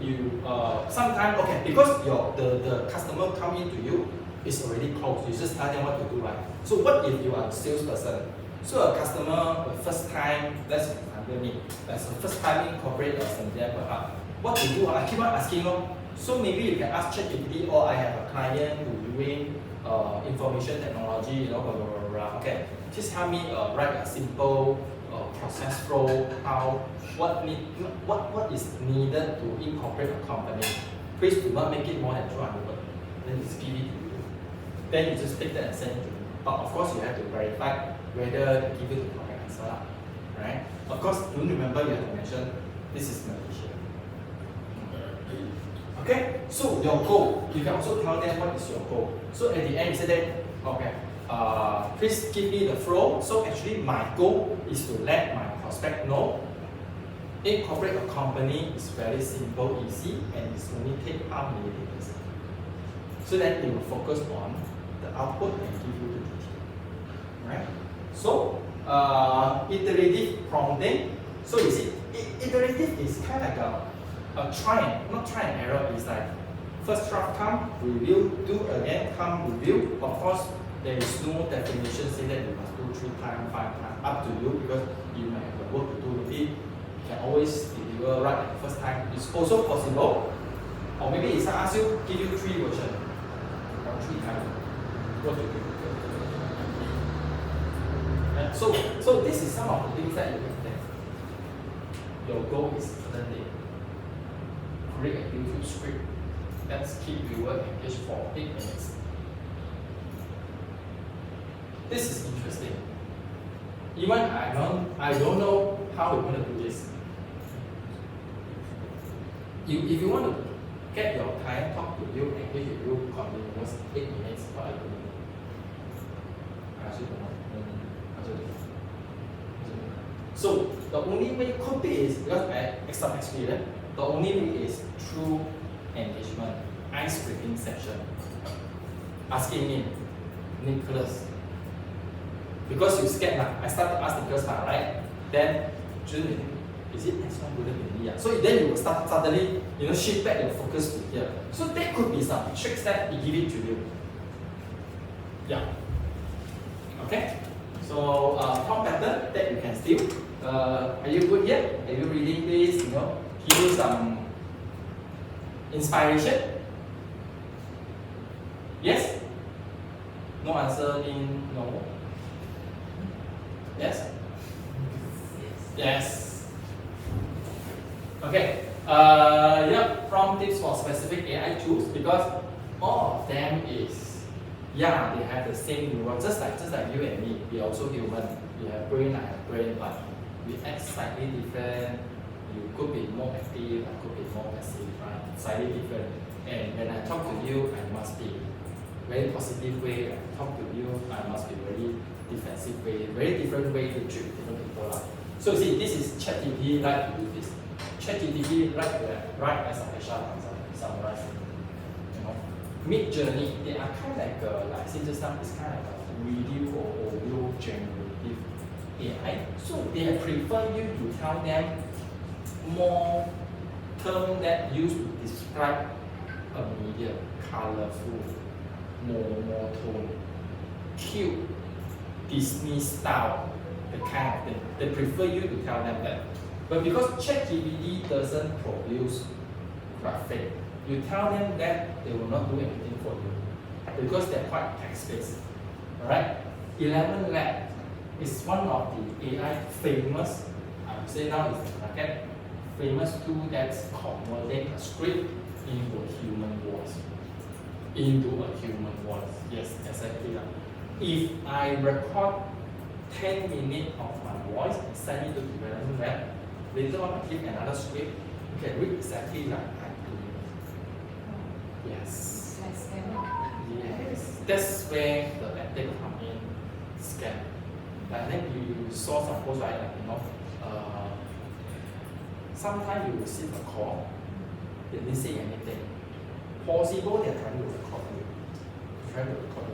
sometimes okay because the customer come into you is already closed. You just tell them what to do, right? So what if you are a salesperson? So a customer the first time, let's example me, that's the first time incorporate a Sandia perhaps. What to do? I keep on asking them. So maybe you can ask ChatGPT, or I have a client who doing information technology, blah, blah, blah, blah. Okay, just help me write a simple process flow, what is needed to incorporate a company. Please do not make it more than 200 words. Then just give it to you. Then you just take that and send it to me. But of course you have to verify whether they give you the correct answer, right? Of course, do remember you have to mention this is Malaysia. Okay, so your goal, you can also tell them what is your goal. So at the end, you say that, okay, please give me the flow. So actually, my goal is to let my prospect know incorporate a company is very simple, easy, and it's only take how many days. So that it will focus on the output and give you the detail. Right? So, iterative prompting. So you see, iterative is kind of like not try and error. It's like first draft come, review, do again, come, review. Of course, there is no definition saying that you must do 3 times, 5 times, up to you because you might have work to do. Maybe you can always deliver right at the first time. It's also possible. Or maybe it's ask you, give you 3 versions or 3 times. What to do? So this is some of the things that you can test. Your goal is certainly create a YouTube script. Let's keep viewer engaged for 8 minutes. This is interesting. Even I don't know how we're going to do this. If you want to get your client talk to you, engage with you continuous 8 minutes, what are you going to do? I actually don't know. So the only way could be is because I have some experience. The only way is through engagement, ice-breaking session. Asking me, Nicholas, because you scared now. I start to ask Nicholas now, right? Then, is it next one good maybe? So then you will start suddenly, shift back your focus to here. So that could be some tricks that we give it to you. Yeah. Okay. So prompt pattern that you can steal. Are you good here? Are you reading this? You know, give you some inspiration. Yes? No answer mean no. Yes? Yes. Okay. Yeah, prompt tips for specific AI tools because all of them is, yeah, they have the same neuron, just like you and me. We are also human. We have brain, I have brain, but we act slightly different. You could be more active, I could be more passive, right? Slightly different. And when I talk to you, I must be very positive way. I talk to you, I must be very defensive way, very different way to treat different people. So you see, this is ChatGPT like to do this. ChatGPT right as a HR summarize. You know, Mid Journey, they are kind of like say just now, it's kind of a video or audio generative AI. So they prefer you to tell them more term that used to describe a media, colorful, monotone, cute, Disney style, the kind of thing. They prefer you to tell them that. But because ChatGPT doesn't produce graphic, you tell them that they will not do anything for you because they're quite text-based. Alright? 11 Lab is one of the AI famous, I would say now is the market, famous tool that's converting a script into a human voice. Yes, exactly. If I record 10 minutes of my voice and send it to the development lab, later on I click another script, you can read exactly like I do. Yes. Like scam. Yes. That's where the ethic come in, scam. Like then you saw some post, right? Like, you know, sometimes you receive a call, they didn't say anything. Possible they're trying to record you.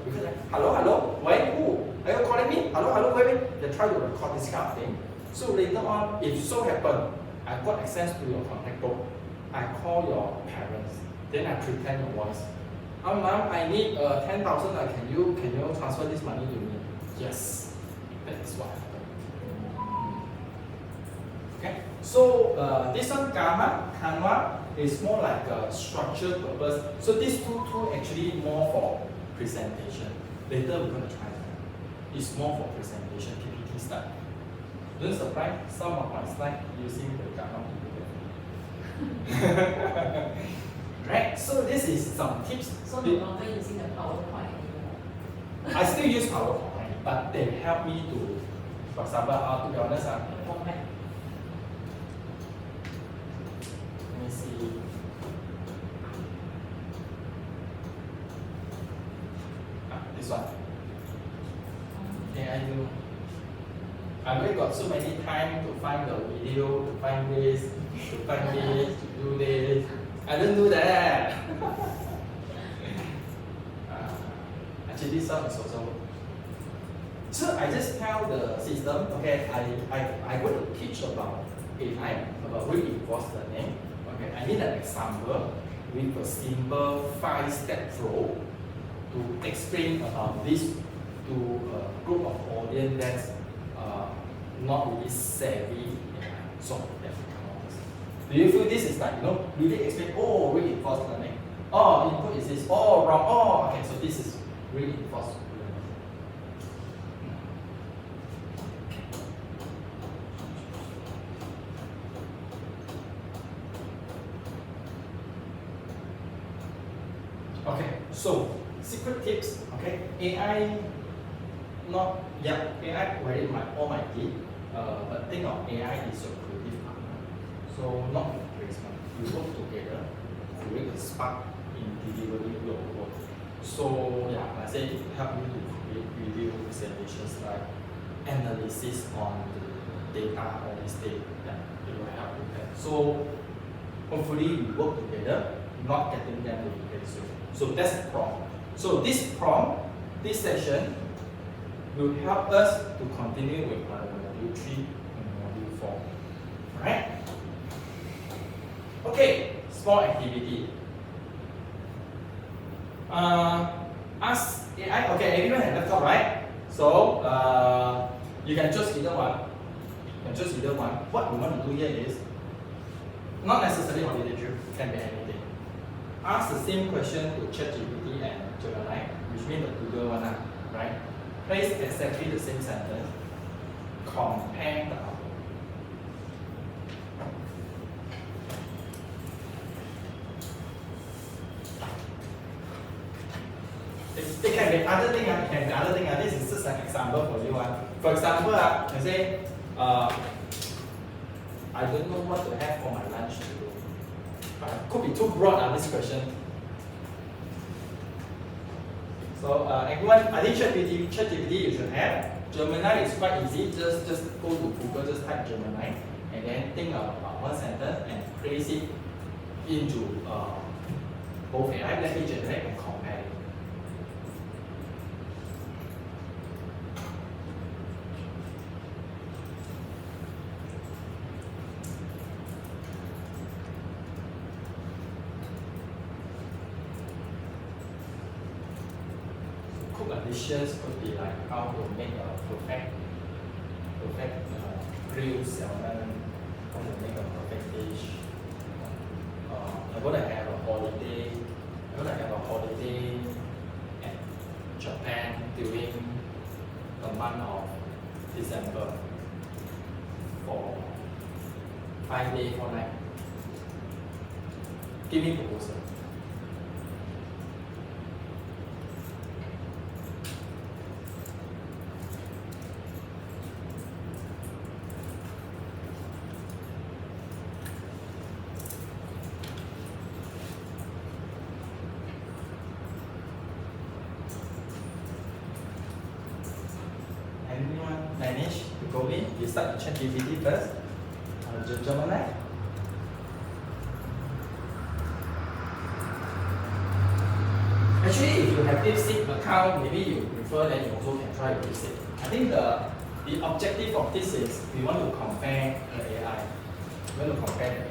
Because like, hello, wait, who? Are you calling me? Hello, wait. They try to record this kind of thing. So later on, if so happen, I got access to your contact book, I call your parents, then I pretend your voice. Mom, I need 10,000. Can you transfer this money to me? Yes, that is what happened. Okay, so this one Canva is more like a structured purpose. So these two tools actually more for presentation. Later we're going to try that. It's more for presentation, PPT style. Don't surprise, some of my slides using the Canva. Right, so this is some tips. So no longer using the PowerPoint anymore. I still use PowerPoint, but they help me to, for example, to be honest, Format. let me see. This one. I do. I really got so many time to find the video, to find this, to do this. I don't do that. Actually, this one is also. So I just tell the system, okay, I going to teach about AI, about reinforced learning. Okay, I need an example with a simple 5-step flow to explain about this to a group of audience that's not really savvy. So that's do you feel this is like, really explain, oh, reinforced learning. Oh, input is this, oh, wrong, oh, okay, so this is reinforced learning. Okay, so secret tips, okay, AI very almighty, but think of AI is your creative partner. So not replacement. You work together, create a spark in delivering your work. So yeah, I say it help you to create video presentations like analysis on the data, all this data, yeah, it will help with that. So hopefully we work together, not getting them to replace you. So that's the prompt. So this prompt, this session will help us to continue with module 3 and module 4. Alright? Okay, small activity. Ask AI, okay, everyone has laptop, right? So you can choose either one. You can choose either one. What we want to do here is not necessarily holiday trip, can be anything. Ask the same question to ChatGPT and Gemini, which means the Google one, right? Place exactly the same sentence. Compare the output. It can be other thing. It can be other thing. This is just an example for you. For example, you say, I don't know what to have for my lunch today. Could be too broad this question. So everyone, I think ChatGPT you should have. Gemini is quite easy. Just go to Google, just type Gemini, and then think of one sentence and place it into both AI. Let me generate and compare it. Cook dishes could be like how to make a perfect grilled salmon, how to make a perfect dish. I'm gonna have a holiday. I'm gonna have a holiday at Japan during the month of December for 5 days, 4 nights. Give me proposal. Anyone manage to go in? You start to ChatGPT first. Gemini. Actually, if you have DeepSeek account, maybe you prefer, then you also can try DeepSeek. I think the objective of this is we want to compare the AI. We want to compare the AI.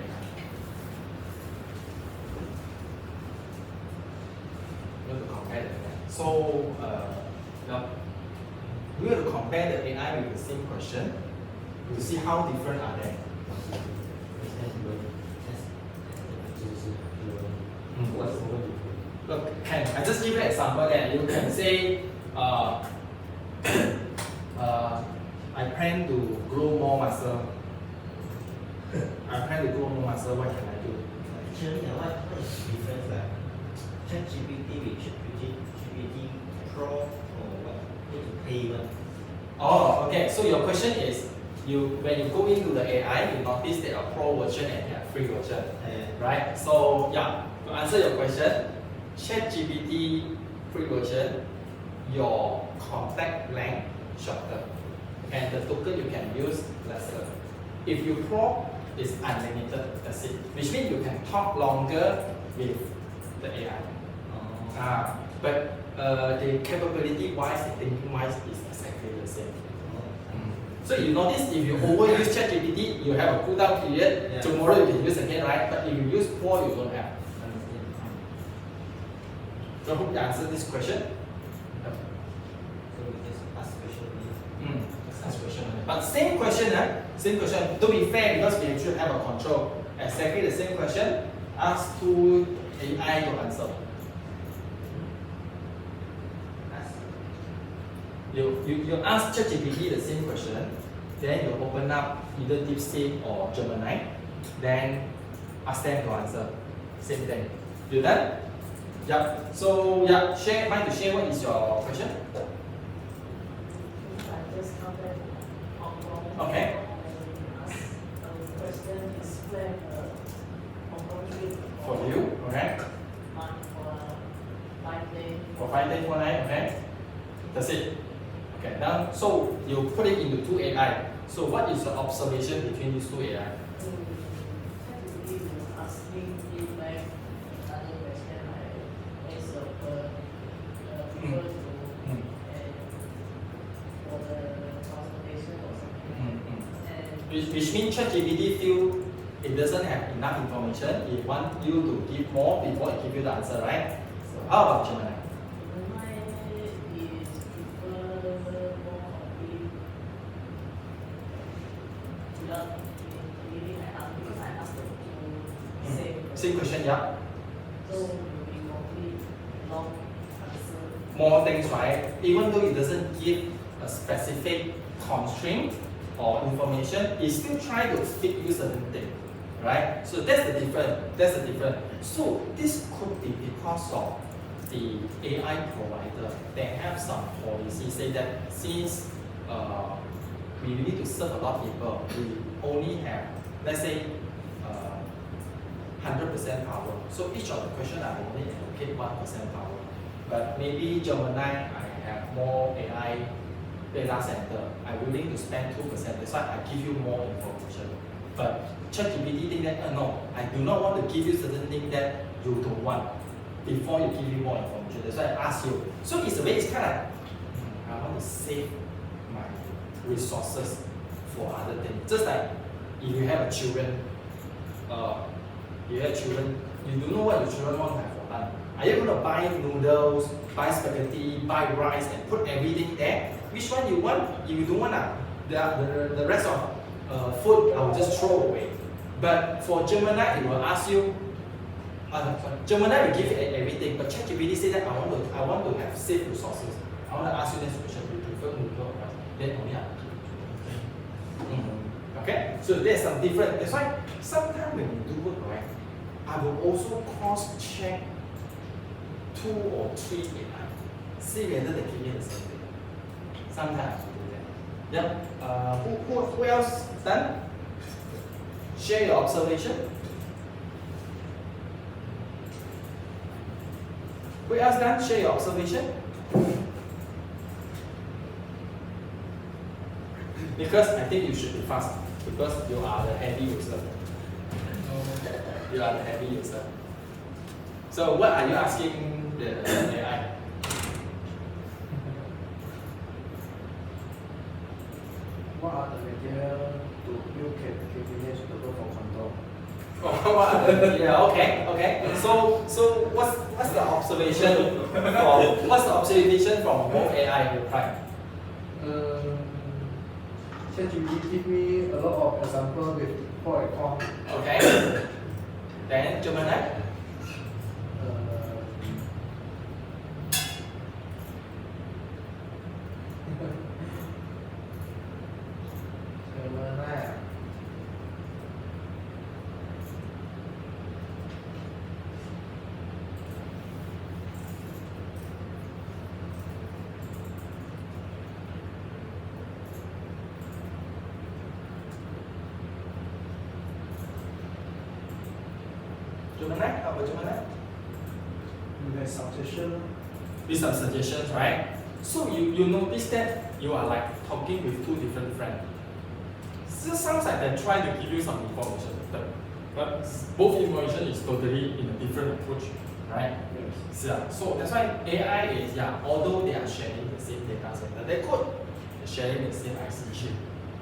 We want to compare the AI. So, now, we have to compare the AI with the same question to see how different are they. Look, I just give you an example that you can say, I plan to grow more muscle. I plan to grow more muscle, what can I do? Actually, what is the difference like ChatGPT with ChatGPT Pro or what? Need to pay one. Oh, okay. So your question is, when you go into the AI, you notice that a pro version and a free version, right? So yeah, to answer your question, ChatGPT free version, your contact length shorter, and the token you can use lesser. If you pro, it's unlimited. That's it. Which means you can talk longer with the AI. But the capability wise, the thinking wise is exactly the same. So you notice if you overuse ChatGPT, you have a cooldown period. Yeah. Tomorrow you can use again, right? But if you use Pro, you don't have. So I hope you answered this question. So we just ask question. Just ask question. But same question, same question. To be fair, because we should have a control. Exactly the same question. Ask two AI to answer. You ask ChatGPT the same question, then you open up either DeepSeek or Gemini, then ask them to answer. Same thing. You done? Yep. So yeah, mind to share what is your question? I just come back from Hong Kong. Okay. And ask the question is plan a Hong Kong trip For you, okay? for 5 days. For 5 days, 4 nights, okay? That's it. Okay, now so you put it into two AI. So what is the observation between these two AI? ChatGPT will asking feedback, another question like is prefer to and for the consultation or something. And Which means ChatGPT feel it doesn't have enough information. It wants you to give more before it give you the answer, right? So how about Gemini? Gemini is prefer really I ask because I asked the two Same question, yeah. So will be complete long answer. More things, right? Even though it doesn't give a specific constraint or information, it still try to fit you certain thing, right? So that's the difference. That's the difference. So this could be because of the AI provider. They have some policy say that since we need to serve a lot of people, we only have, let's say, 100% power. So each of the question I only allocate 1% power. But maybe Gemini, I have more AI data center. I'm willing to spend 2%. That's why I give you more information. But ChatGPT think that no, I do not want to give you certain thing that you don't want before you give you more information. That's why I ask you. So it's a way, it's kind of like, I want to save my resources for other things. Just like if you have a children, you don't know what your children want to have for lunch. Are you going to buy noodles, buy spaghetti, buy rice, and put everything there? Which one you want? If you don't want the rest of food, I will just throw away. But for Gemini, it will ask you. Gemini will give you everything, but ChatGPT say that I want to have safe resources. I want to ask you this question: do you prefer noodle or rice? Then only I give it. Okay, so there's some different. That's why sometimes when you do work, right, I will also cross-check 2 or 3 AI, see whether they give me the same thing. Sometimes I will do that. Yep. Who else done? Share your observation. Who else done? Share your observation. Because I think you should be fast. Because you are the heavy user. You are the heavy user. So what are you asking the AI? What are the material to build capabilities to go for control? Oh, what are the, yeah, okay. So what's the observation from both AI reply? ChatGPT give me a lot of example with pro and con. Okay. Then Gemini? Gemini? How about Gemini? With suggestion. With some suggestions, right? So you notice that you are like talking with 2 different friends. So sounds like they're trying to give you some information, but both information is totally in a different approach, right? Yes. Yeah. So that's why AI is, although they are sharing the same data center, they could sharing the same IC chip,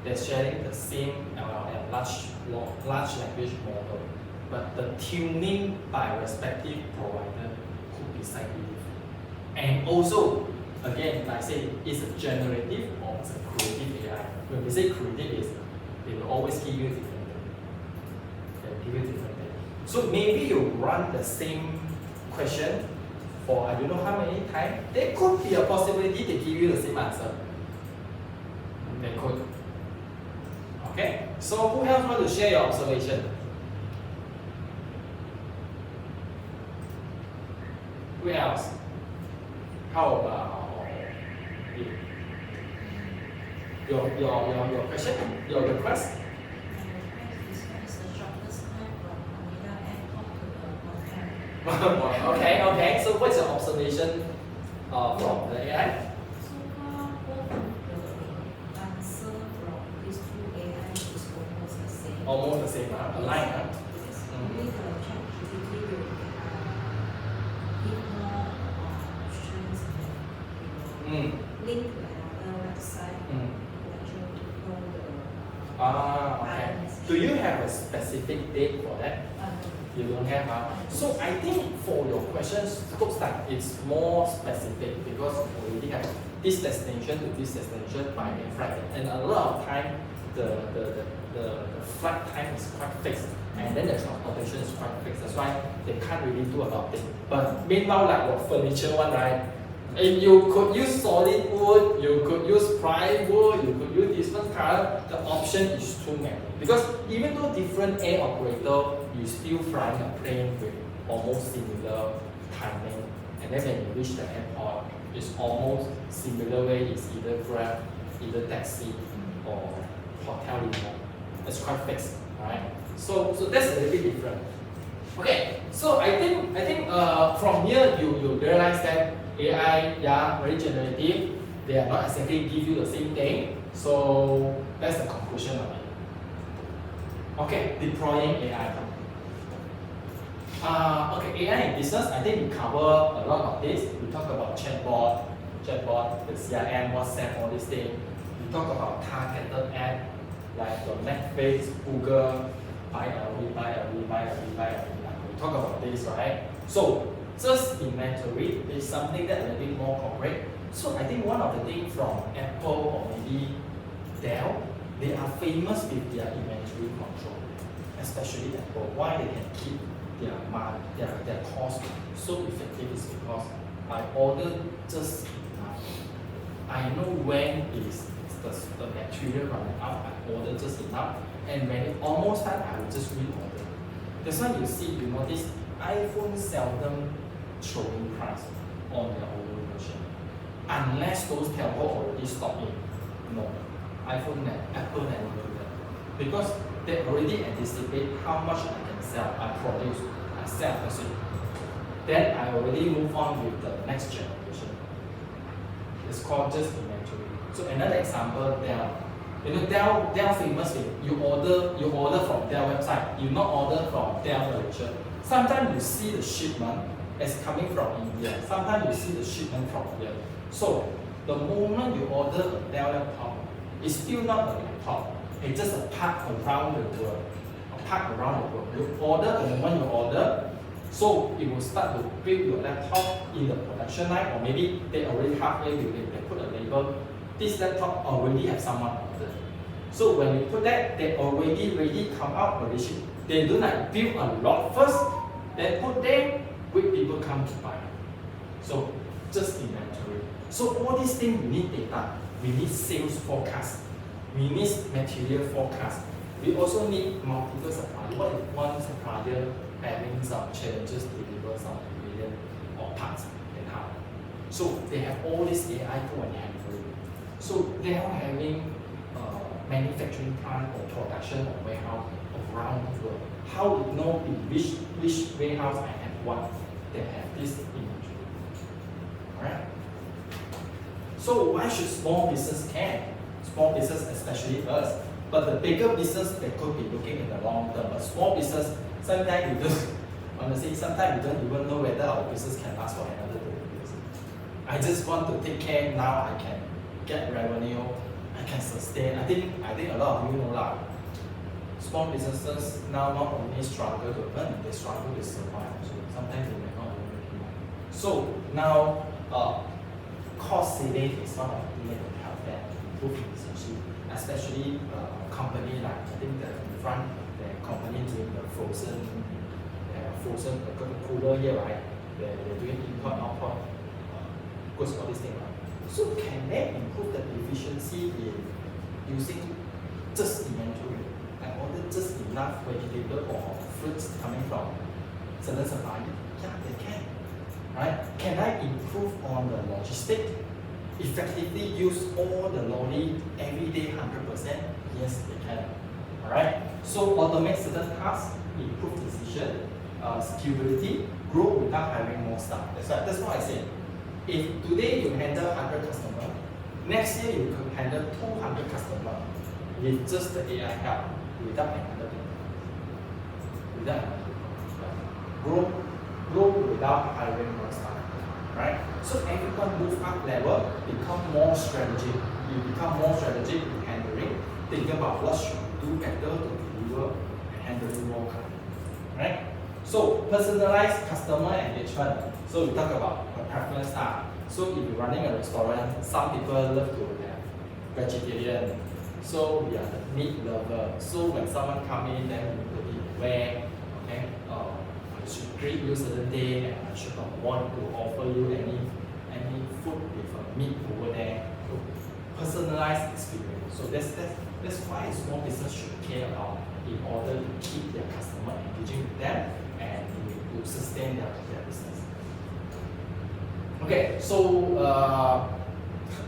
they're sharing the same LLM, large language model, but the tuning by respective provider could be slightly different. And also, again, like I say, it's a generative or it's a creative AI. When we say creative, it will always give you different thing. So maybe you run the same question for I don't know how many times. There could be a possibility they give you the same answer. They could. Okay. So who else want to share your observation? Who else? How about your question? Your request? Okay. So what's your observation from the AI? So far, both the answer from these 2 AI is almost the same. Almost the same, aligned. Yes. Only the ChatGPT will give more options and link to another website to actually know the Okay. Do you have a specific date for that? You don't have, So I think for your questions, looks like it's more specific because we already have this destination to this destination by Friday. And a lot of time, the the flight time is quite fixed, and then the transportation is quite fixed. That's why they can't really do a lot of things. But meanwhile, like your furniture one, right? If you could use solid wood, you could use plywood, you could use different color, the option is too many. Because even though different air operator, you still flying a plane with almost similar timing. And then when you reach the airport, it's almost similar way, it's either Grab, either taxi, or hotel remote. It's quite fixed, right? So that's a little bit different. Okay, so I think from here you realize that AI, yeah, very generative. They are not exactly give you the same thing. So that's the conclusion of it. Okay, deploying AI. Okay, AI in business, I think we cover a lot of this. We talk about chatbot, the CRM, WhatsApp, all these things. We talk about targeted ad, like your Netflix, Google, buy LV. We talk about this, right? So just inventory is something that a little bit more corporate. So I think one of the things from Apple or maybe Dell, they are famous with their inventory control, especially Apple. Why they can keep their cost so effective is because I order just enough. I know when is the material running out, I order just enough, and when it almost time, I will just reorder. That's why you see, you notice iPhone seldom showing price on their older version, unless those telco already stock in. No, Apple never do that because they already anticipate how much I can sell, I produce, I sell, that's it. Then I already move on with the next generation. It's called just inventory. So another example, Dell. You know, Dell famous with you order from Dell website, you not order from Dell Malaysia. Sometimes you see the shipment as coming from India. Sometimes you see the shipment from here. So the moment you order a Dell laptop, it's still not a laptop. It's just a part around the world. You order the moment you order, so it will start to build your laptop in the production line, or maybe they already halfway with it. They put a label. This laptop already have someone ordered. So when you put that, they already ready come out already ship. They do not build a lot first, then put there, quick people come to buy. So just inventory. So all these things we need data. We need sales forecast. We need material forecast. We also need multiple suppliers. What if one supplier having some challenges to deliver some ingredient or parts and how? So they have all this AI tool and handle. So they are having manufacturing plant or production or warehouse around the world. How to know in which warehouse I have what? They have this inventory. Alright? So why should small business care? Small business, especially us. But the bigger business, they could be looking in the long term. But small business, sometimes you don't, honestly, sometimes you don't even know whether our business can last for another 30 years. I just want to take care now. I can get revenue. I can sustain. I think a lot of you know lah. Small businesses now not only struggle to earn, they struggle to survive. So sometimes they may not even make money. So now, cost saving is one of the things that will help them improve efficiency, especially company like I think the in front the company doing the frozen cooler here, right? They're doing import output goods, all these things, right? So can they improve the efficiency in using just inventory? I order just enough vegetable or fruits coming from certain supplier? Yeah, they can. Right? Can I improve on the logistics? Effectively use all the lorry every day 100%? Yes, they can. Alright? So automate certain tasks, improve decision, scalability, grow without hiring more staff. That's what I said. If today you handle 100 customers, next year you could handle 200 customers with just the AI help, without another people. Grow without hiring more staff. Right? So everyone move up level, become more strategic. You become more strategic in handling. Think about what should you do better to deliver and handling more customers. Right? So personalized customer engagement. So we talk about a preference So if you're running a restaurant, some people love to have vegetarian, So we are the meat lover. So when someone come in, then we will be aware, okay, I should greet you certain day, and I should not want to offer you any food with meat over there. So personalized experience. So that's why small business should care about in order to keep their customer engaging with them and to sustain their business. Okay, so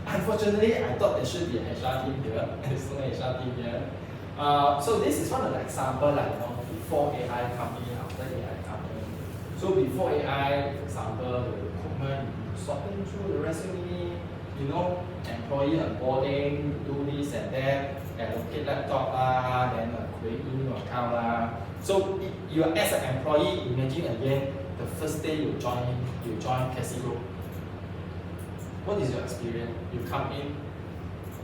unfortunately, I thought there should be an HR team here. There's no HR team here. So this is one of the example, like before AI coming in, after AI coming in. So before AI, for example, the recruitment, sorting through the resume, employee onboarding, do this and that, allocate laptop then create email account So you as an employee, imagine again, the first day you join Cassie Group. What is your experience? You come in,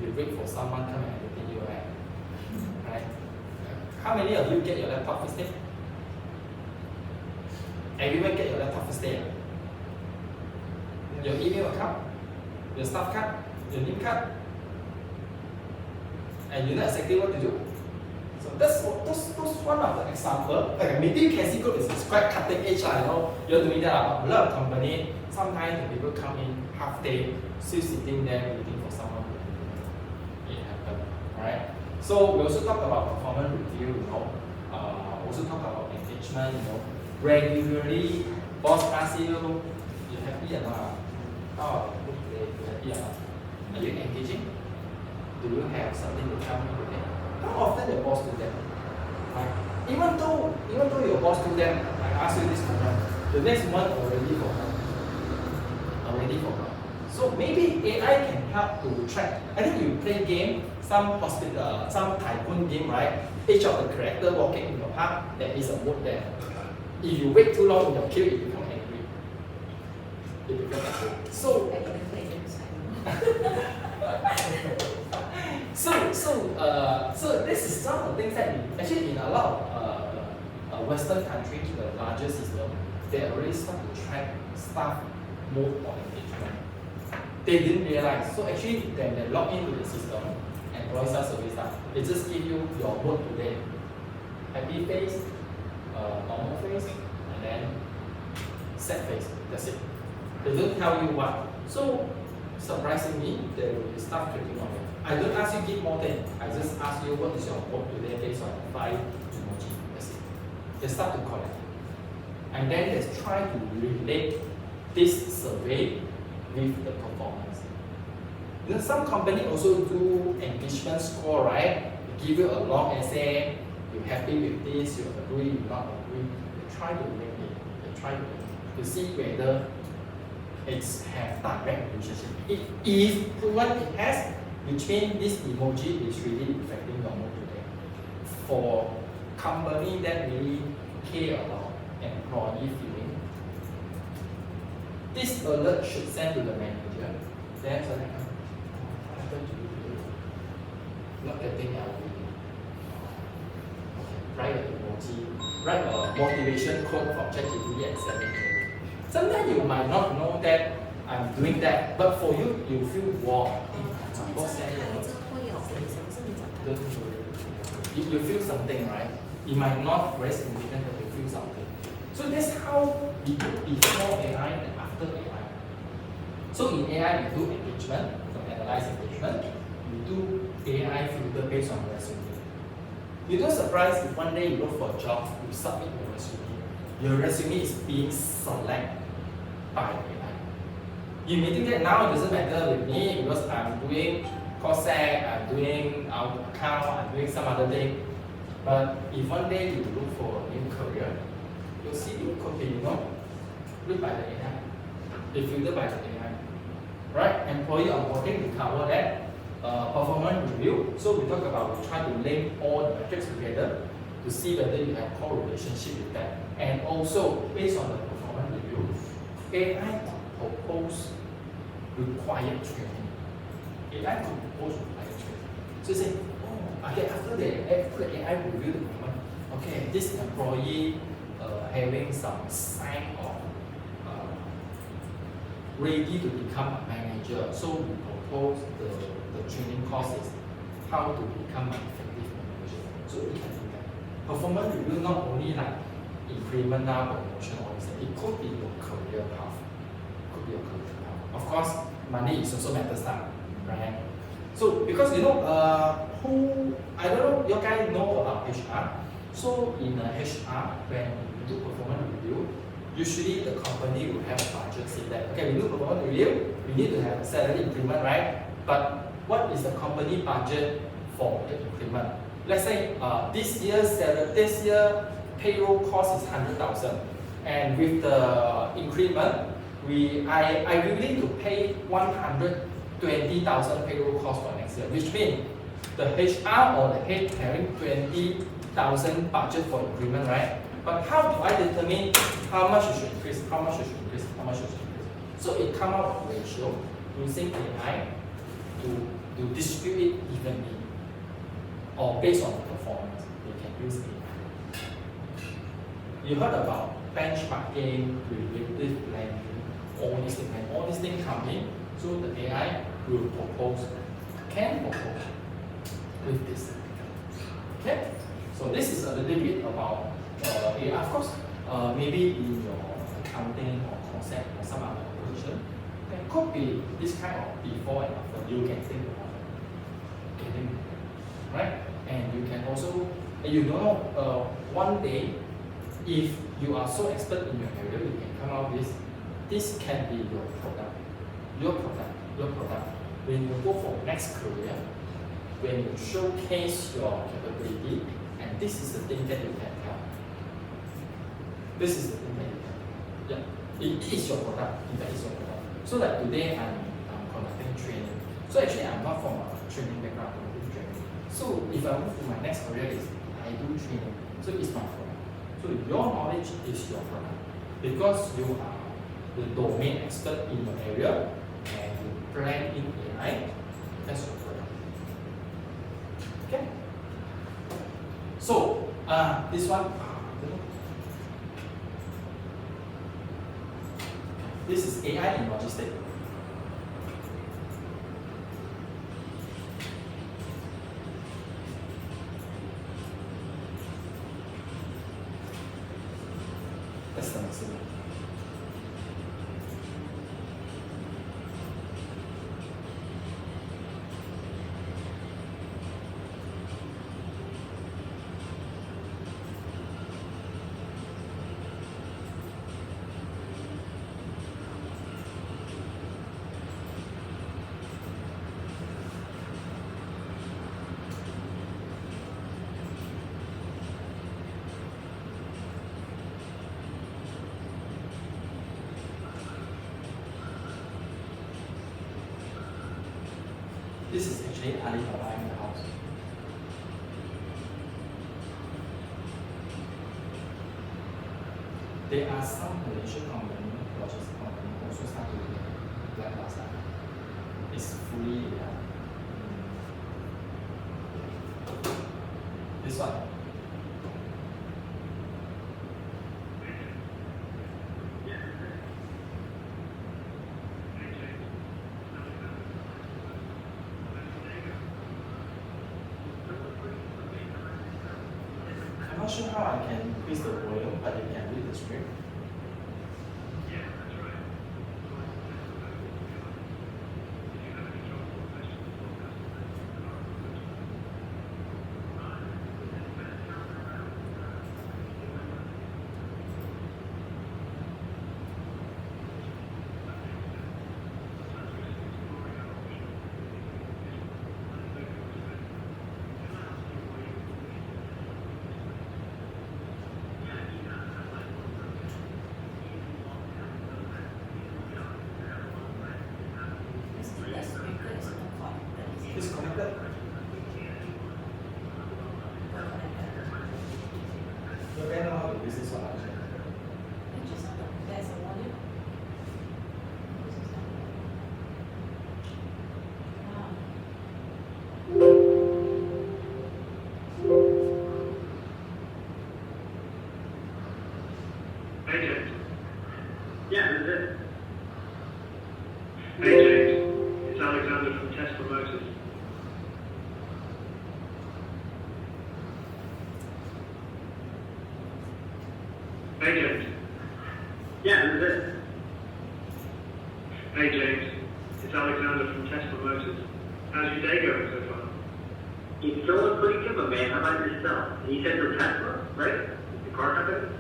you wait for someone come and entertain you, right? How many of you get your laptop first day? Everyone get your laptop first day. Your email account, your staff card, your name card, and you know exactly what to do. So that's one of the example. Like maybe Cassie Group is quite cutting edge, you're doing that. But a lot of company, sometimes the people come in half day, still sitting there waiting for someone to it happen. Alright. So we also talk about performance review, also talk about engagement, regularly boss asks you happy or not? Oh, you happy or not? Are you engaging? Do you have something to tell me today? How often your boss do that? Right? Even though your boss do that, I ask you this question, the next month already forgot. So maybe AI can help to track. I think you play game, some tycoon game, right? Each of the character walking in your park, there is a mode there. If you wait too long in your queue, it becomes angry. So so this is some of the things that actually in a lot of Western countries, the larger system, they already start to track staff mode of engagement. They didn't realize. So actually, when they log into the system, employee self-service, they just give you your mode today. Happy face, normal face, and then sad face. That's it. They don't tell you what. So surprisingly, there will be staff tracking on it. I don't ask you give more than. I just ask you what is your mode today based on 5 emoji. That's it. They start to collect. And then they try to relate this survey with the performance. Some company also do engagement score, right? They give you a long essay, you're happy with this, you agree, you not agree. They try to link it. They try to see whether it's have direct relationship. If proven it has, which means this emoji is really affecting your mood today. For company that really care about employee feeling, this alert should send to the manager. Then so like, what happened to you today? Not getting LV. Write an emoji, write a motivation quote from ChatGPT and send it to you. Sometimes you might not know that I'm doing that, but for you, you feel warm. You feel something, right? It might not very significant, but you feel something. So that's how we do before AI and after AI. So in AI, we do engagement, we analyze engagement. We do AI filter based on resume. You don't surprise if one day you look for a job, you submit your resume. Your resume is being selected by AI. You may think that now it doesn't matter with me because I'm doing Cossack, I'm doing our account, I'm doing some other thing. But if one day you look for a new career, your CV could be, looked by the AI. They filter by the AI. Right? Employee onboarding, we cover that. Performance review. So we talk about, we try to link all the metrics together to see whether you have correlationship with that. And also, based on the performance review, AI could propose required training. AI could propose required training. So you say, after the AI review the performance, this employee having some sign of ready to become a manager. So we propose the training courses. how to become an effective manager. So it can do that. Performance review not only like increment, promotion, or anything. It could be your career path. Could be your career path. Of course, money is also matters, right? So because you know, I don't know, you guys know about HR. So in HR, when you do performance review, usually the company will have a budget say that, okay, we do performance review, we need to have a salary increment, right? But what is the company budget for the increment? Let's say this year payroll cost is 100,000, and with the increment, I willing to pay 120,000 payroll cost for next year, which means the HR or the head having 20,000 budget for increment, right? But how do I determine how much you should increase, how much you should increase, how much you should increase? So it comes out with ratio using AI to distribute it evenly, or based on performance. You can use AI. You heard about benchmarking, predictive planning, all these things, and all these things come in. So the AI will can propose with this. Okay? So this is a little bit about AI. Of course, maybe in your accounting or concept or some other operation, there could be this kind of before and after. You can think about it. Right? And you can also, you know, one day, if you are so expert in your area, you can come out with this can be your product. When you go for next career, when you showcase your capability, and this is the thing that you can tell. This is the thing that you can tell. Yeah, it is your product. In fact, it's your product. So like today, I'm conducting training. So actually, I'm not from a training background. I'm doing training. So if I move to my next career, I do training. So it's my product. So your knowledge is your product because you are the domain expert in your area and you plan in AI. That's your product. Okay. So this one. This is AI in logistics. That's the next one. This is actually Alibaba in the house. There are some Malaysian company, logistics company, also start to like Plaza. It's fully this one. I'm not sure how I can increase the volume, but you can read the script. It's connected. You can know how to use this one actually. There's a volume. Hey James. Yeah, that's it. Hey James, it's Alexander from Tesla Motors. Hey, James. Yeah, who's this? Hey, James. It's Alexander from Tesla Motors. How's your day going so far? It's going pretty good, my man. How about yourself? You said you're Tesla, right? The car company?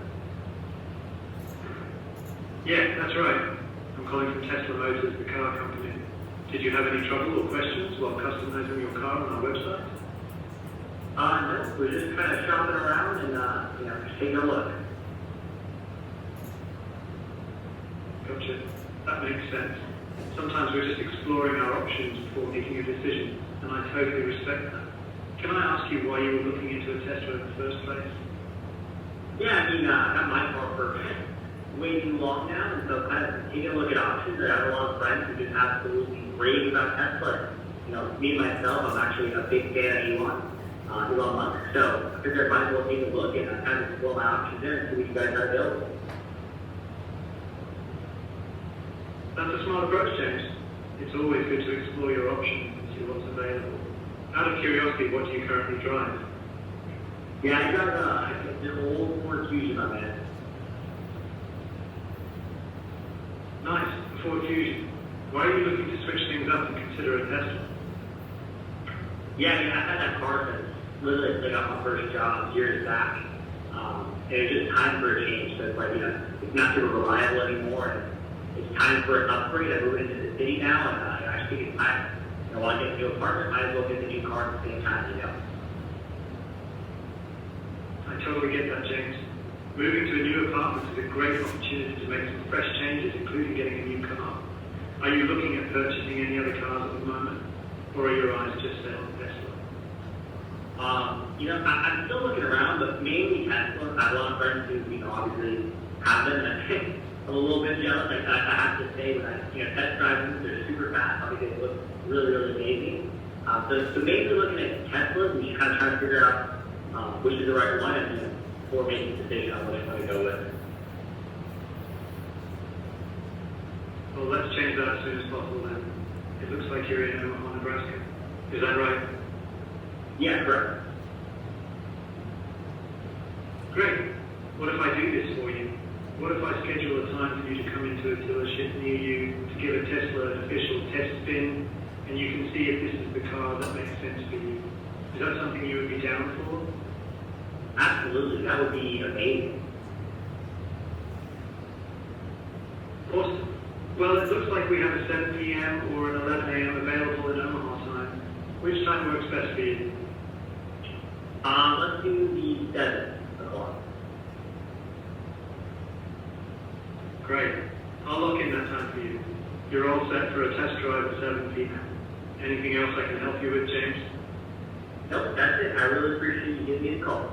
Yeah, that's right. I'm calling from Tesla Motors, the car company. Did you have any trouble or questions while customizing your car on our website? No. We're just kind of shopping around and, just taking a look. Gotcha. That makes sense. Sometimes we're just exploring our options before making a decision, and I totally respect that. Can I ask you why you were looking into a Tesla in the first place? Yeah, I got my car for way too long now, and so kind of taking a look at options. I have a lot of friends who just absolutely rave about Tesla. Me myself, I'm actually a big fan of Elon Musk. So I figured I might as well take a look and kind of explore my options there and see what you guys have available. That's a smart approach, James. It's always good to explore your options and see what's available. Out of curiosity, what do you currently drive? Yeah, I got an old Ford Fusion, my man. Nice, a Ford Fusion. Why are you looking to switch things up and consider a Tesla? Yeah, I had that car since literally I got my first job years back. And it's just time for a change. So it's like, it's not super reliable anymore. And it's time for an upgrade. I moved into the city now, and I actually think it's time. While I get a new apartment, might as well get the new car at the same time, I totally get that, James. Moving to a new apartment is a great opportunity to make some fresh changes, including getting a new car. Are you looking at purchasing any other cars at the moment? Or are your eyes just set on Tesla? I'm still looking around, but mainly Tesla. I have a lot of friends who, obviously have them, and I'm a little bit jealous. I have to say, when I, test drive them, they're super fast. Obviously, they look really, really amazing. So mainly looking at Teslas, and just kind of trying to figure out which is the right one, and before making a decision on which one to go with. Well, let's change that as soon as possible then. It looks like you're in Omaha, Nebraska. Is that right? Yeah, correct. Great. What if I do this for you? What if I schedule a time for you to come into a dealership near you to give a Tesla an official test spin, and you can see if this is the car that makes sense for you? Is that something you would be down for? Absolutely. That would be amazing. Awesome. Well, it looks like we have a 7 p.m. or an 11 a.m. available in Omaha time. Which time works best for you? Let's do the 7 o'clock. Great. I'll lock in that time for you. You're all set for a test drive at 7 p.m. Anything else I can help you with, James? Nope, that's it. I really appreciate you giving me a call.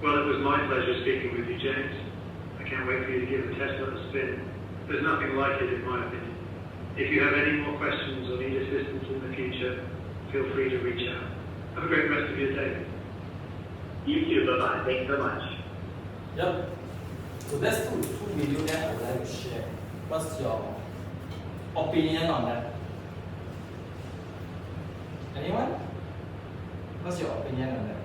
Well, it was my pleasure speaking with you, James. I can't wait for you to give the Tesla a spin. There's nothing like it, in my opinion. If you have any more questions or need assistance in the future, feel free to reach out. Have a great rest of your day. You too. Bye-bye. Thanks so much. Yep. So that's two videos that I would like to share. What's your opinion on that? Anyone? What's your opinion on that?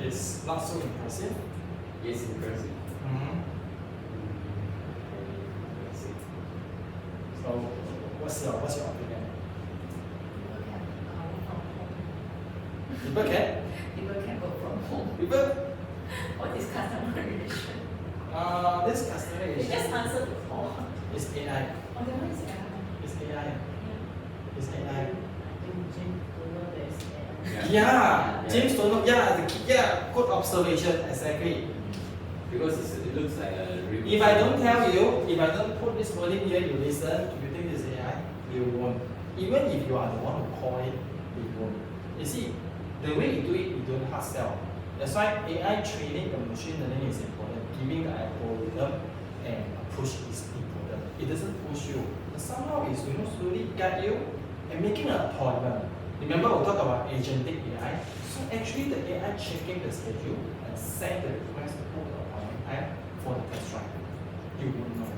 It's not so impressive. Yes, impressive. So, what's your opinion? People can work from home. People can? People can work from home. People? What is customer relation? This customer You is just answer the call. it's AI. Oh, that one is AI. It's AI. Yeah. It's AI. I think Jim don't know there's AI. Yeah, James don't know. Yeah, good observation. Exactly. Because it looks like a real. If I don't tell you, if I don't put this wording here, you listen. You think it's AI? You won't. Even if you are the one who call it, you won't. You see, the way you do it, you don't hard sell. That's why AI training the machine learning is important. Giving the algorithm and approach is important. It doesn't push you. But somehow it's slowly guide you and making an appointment. Remember we talked about agentic AI. So actually the AI checking the schedule and send the request to book the appointment time for the test drive. You won't know.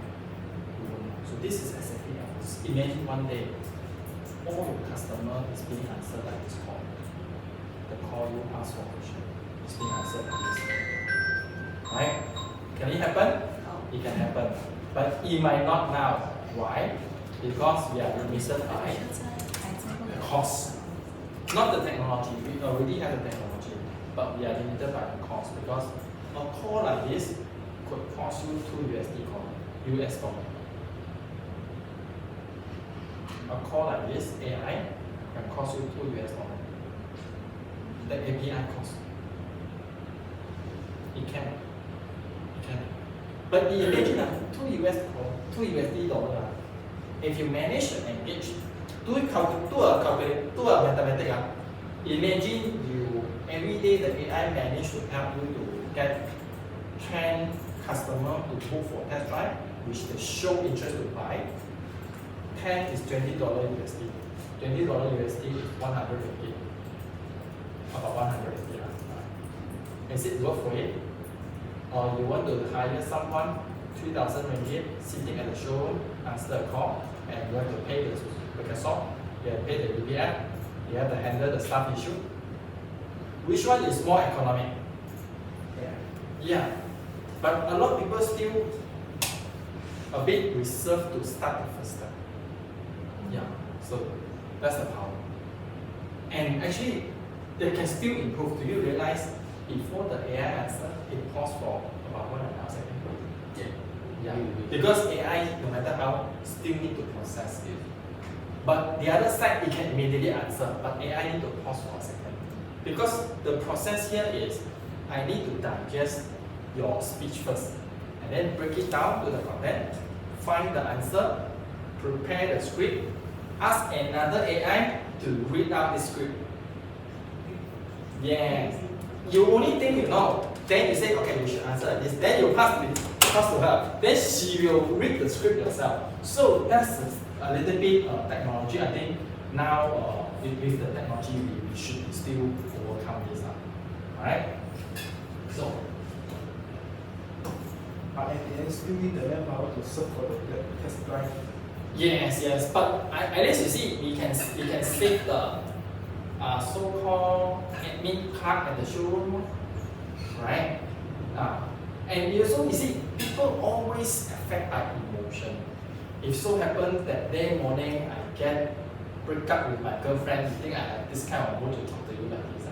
You won't know. So this is exactly else. Imagine one day, all your customer is being answered by this call. The call you ask for question is being answered by this. Right? Can it happen? It can happen. But it might not now. Why? Because we are limited by the cost. Not the technology. We already have the technology. But we are limited by the cost. Because a call like this could cost you $2 dollar. A call like this, AI, can cost you $2 dollar. The API cost. It can. But imagine $2 dollar. If you manage to engage, do a mathematics. Imagine you every day the AI manage to help you to get 10 customers to book for test drive, which they show interest to buy. 10 is $20 USD. $20 USD is 150. About 150. Is it worth for it? Or you want to hire someone, 3,000 ringgit, sitting at the showroom, answer a call, and you have to pay the shop, you have to pay the BPF, you have to handle the staff issue. Which one is more economic? Yeah. But a lot of people still a bit reserved to start the first step. Yeah. So that's the power. And actually, they can still improve. Do you realize before the AI answer, it paused for about 1.5 seconds? Yeah. Because AI, no matter how, still need to process it. But the other side, it can immediately answer, but AI need to pause for a second. Because the process here is, I need to digest your speech first, and then break it down to the content, find the answer, prepare the script, ask another AI to read out the script. Yes. You only think you know, then you say, okay, you should answer this, then you pass to her, then she will read the script herself. So that's a little bit technology. I think now with the technology, we should still overcome this. Alright? So, But at the end, still need the manpower to serve for the test drive. yes, but at least you see, we can save the so-called admin clerk at the showroom, right? And also you see, people always affected by emotion. If so happens that day morning I get break up with my girlfriend, you think I have this kind of mood to talk to you like this?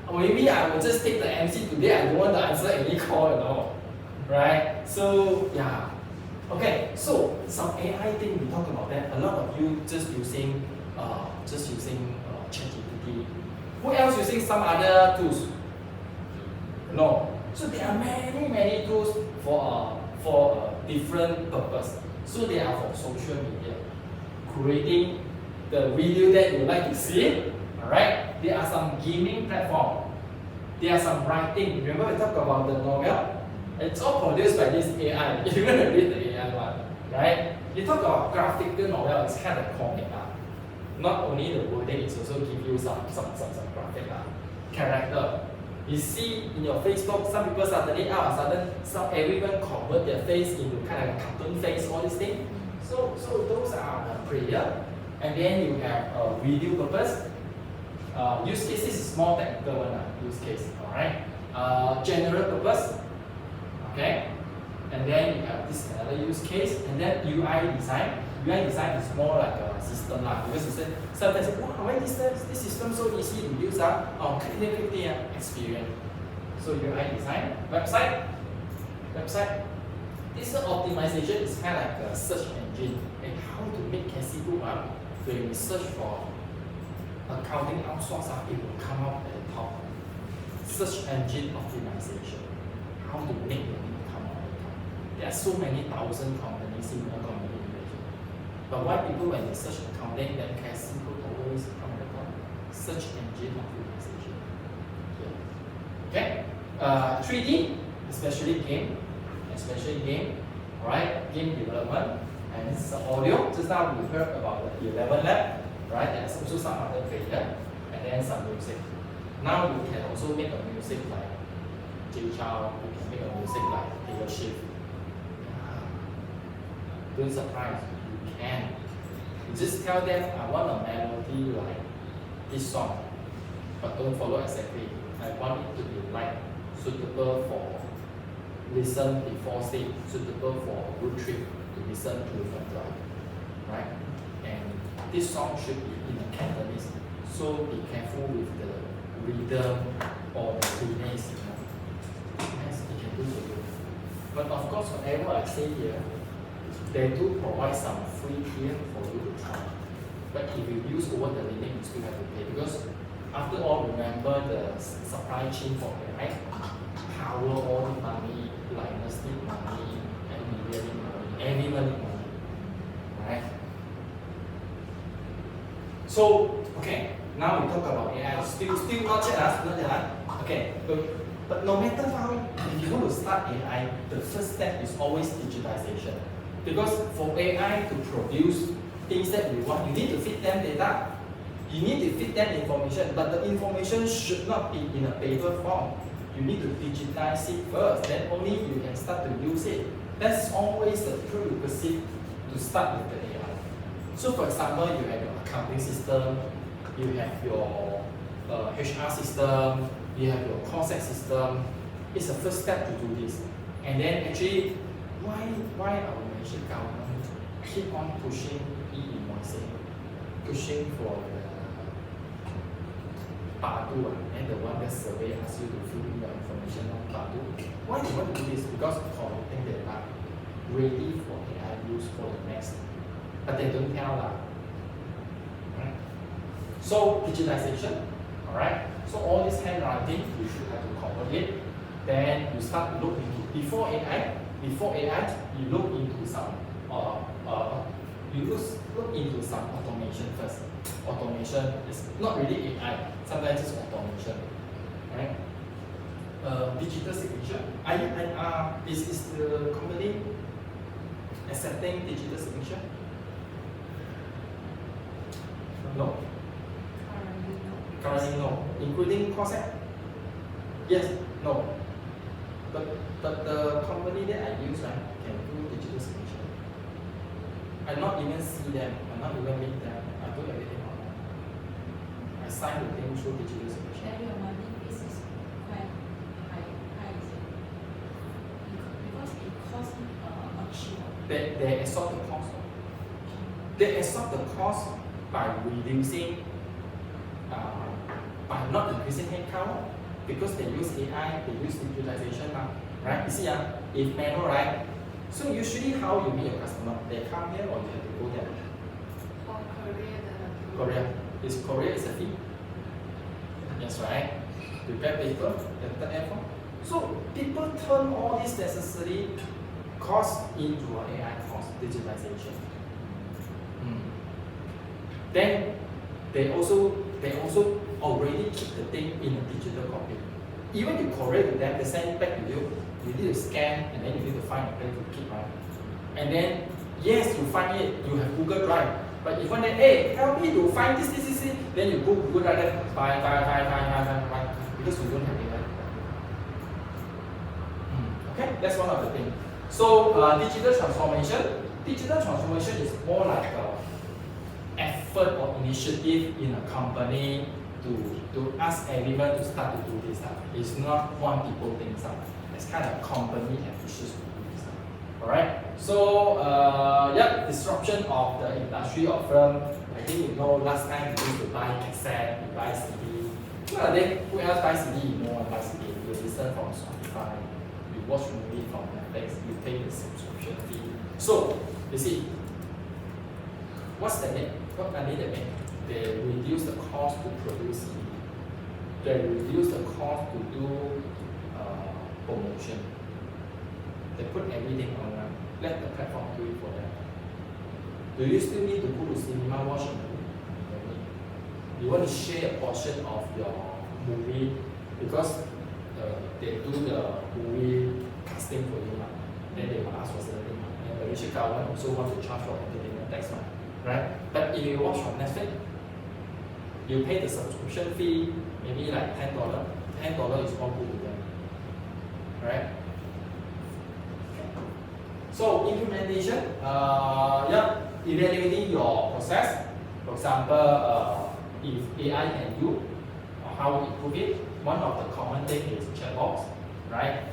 Or maybe I will just take the MC today, I don't want to answer any call at all. Right? So yeah. Okay, so some AI thing we talk about that. A lot of you just using ChatGPT. Who else using some other tools? No. So there are many tools for a different purpose. So they are for social media, creating the video that you like to see. Alright? There are some gaming platform. There are some writing. Remember we talked about the novel? It's all produced by this AI. You're going to read the AI one, right? You talk about graphical novel, it's kind of comic. Not only the wording, it's also give you some graphic character. You see in your Facebook, some people suddenly all of a sudden, everyone convert their face into kind of a cartoon face, all these things. So those are prayer. And then you have a video purpose. Use case is small technical one, use case, alright? General purpose. Okay, and then you have this another use case, and then UI design. UI design is more like a system because you say sometimes wow, why this system so easy to use quickly experience. So UI design, website. This optimization is kind of like a search engine and how to make Cassie up when we search for accounting outsource, it will come up at the top. Search engine optimization. How to make your income all the time. There are so many thousand companies, similar companies. But why people when they search accounting, then Cassie will always come at the top? Search engine optimization. Okay. 3D, especially game, right? Game development, and this is audio. Just now we heard about the 11 lab, right? There's also some other failure, and then some music. Now you can also make a music like J-Chow, you can make a music like Taylor Swift. Don't surprise, you can. You just tell them, I want a melody like this song, but don't follow exactly. I want it to be like suitable for listen before sleep, suitable for road trip to listen to from drive, right? And this song should be in a Cantonese, so be careful with the rhythm or the cadence. Yes, it can do for you. But of course, whatever I say here, they do provide some free tier for you to try. But if you use over the limit, you still have to pay because after all, remember the supply chain for AI, power all the money, blindness need money, and media need money, everyone need money, right? So, okay, now we talk about AI. Still not yet, okay, but no matter how, if you want to start AI, the first step is always digitization. Because for AI to produce things that we want, you need to feed them data. You need to feed them information, but the information should not be in a paper form. You need to digitize it first, then only you can start to use it. That's always the prerequisite to start with the AI. So for example, you have your accounting system, you have your HR system, you have your concept system. It's the first step to do this. And then actually, why our Malaysian government keep on pushing e-invoicing, pushing for the Badu, and the one that survey asks you to fill in your information on Badu. Why do you want to do this? Because collecting data ready for AI use for the next. But they don't tell that. Right? So digitization, alright? So all this handwriting, you should have to convert it. Then you start to look into before AI, you look into some look into some automation first. Automation is not really AI, sometimes it's automation, right? Digital signature. Is the company accepting digital signature? No. Currently no. Including concept? Yes, no. But the company that I use, right, can do digital signature. I not even see them, I not even meet them, I do everything online. I sign the thing through digital signature. Then your money is quite high, is it? Because it costs much more. They absorb the cost. They absorb the cost by reducing, by not increasing headcount, because they use AI, they use digitalization now, right? You see, if manual, right? So usually how you meet your customer? They come here or you have to go there? For Korea. Korea is a fee? Yes, right? Prepare paper, enter effort. So people turn all this necessary cost into an AI cost, digitalization. Then they also already keep the thing in a digital copy. Even you correct with them, they send it back to you. You need to scan and then you need to find a place to keep, right? And then, yes, you find it, you have Google Drive. But if one day, hey, help me to find this, then you go Google Drive, then find, because you don't have it. Okay, that's one of the things. So, digital transformation is more like an effort or initiative in a company to ask everyone to start to do this stuff. It's not one people thing stuff. It's kind of company ambitious to do this stuff. Alright? So disruption of the industry of film. I think you know last time you used to buy cassette, you buy CD. Nowadays, who else buy CD? No one buys CD. You listen from Spotify, you watch movie from Netflix, you pay the subscription fee. So, you see, what's the need? What are they make? They reduce the cost to produce CD. They reduce the cost to do promotion. They put everything online. Let the platform do it for them. Do you still need to go to cinema watch a movie? You want to share a portion of your movie because they do the movie casting for you, then they will ask for certain thing. And the Malaysian government also want to charge for entertainment tax, right? But if you watch from Netflix, you pay the subscription fee, maybe like $10. $10 is all good to them, right? So implementation, evaluating your process. For example, if AI can do, or how we improve it. One of the common thing is chatbots, right?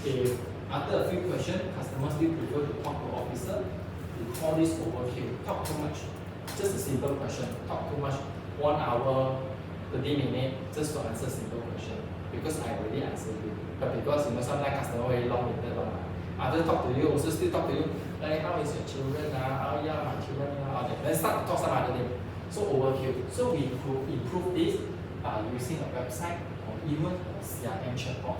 If after a few questions, customers still prefer to talk to officer, we call this overkill. Talk too much. Just a simple question. Talk too much. 1 hour, 30 minutes, just to answer simple question. Because I already answered you. But because sometimes customer very long-winded one. After talk to you, also still talk to you. Like, how is your children? Oh yeah, my children. Then start to talk some other thing. So overkill. So we could improve this by using a website or even a CRM chatbot.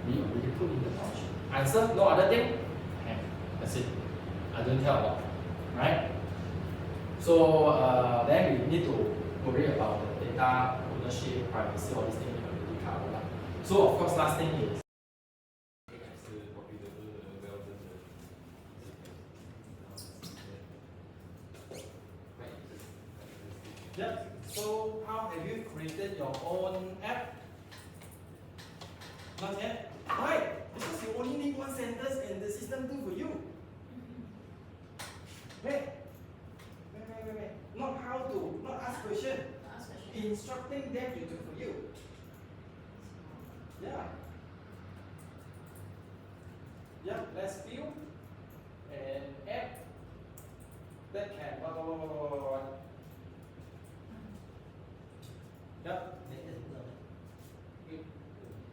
We already put in the knowledge. Answer, no other thing. Okay, that's it. I don't tell a lot, right? So then we need to worry about the data ownership, privacy, all these things we already covered. So of course, last thing is yep. So how have you created your own app? Not yet. Why? Because you only need one sentence and the system do for you. Wait. Not how to, not ask question. Instructing them to do for you. Yeah. Yeah, let's view an app that can what. Yep.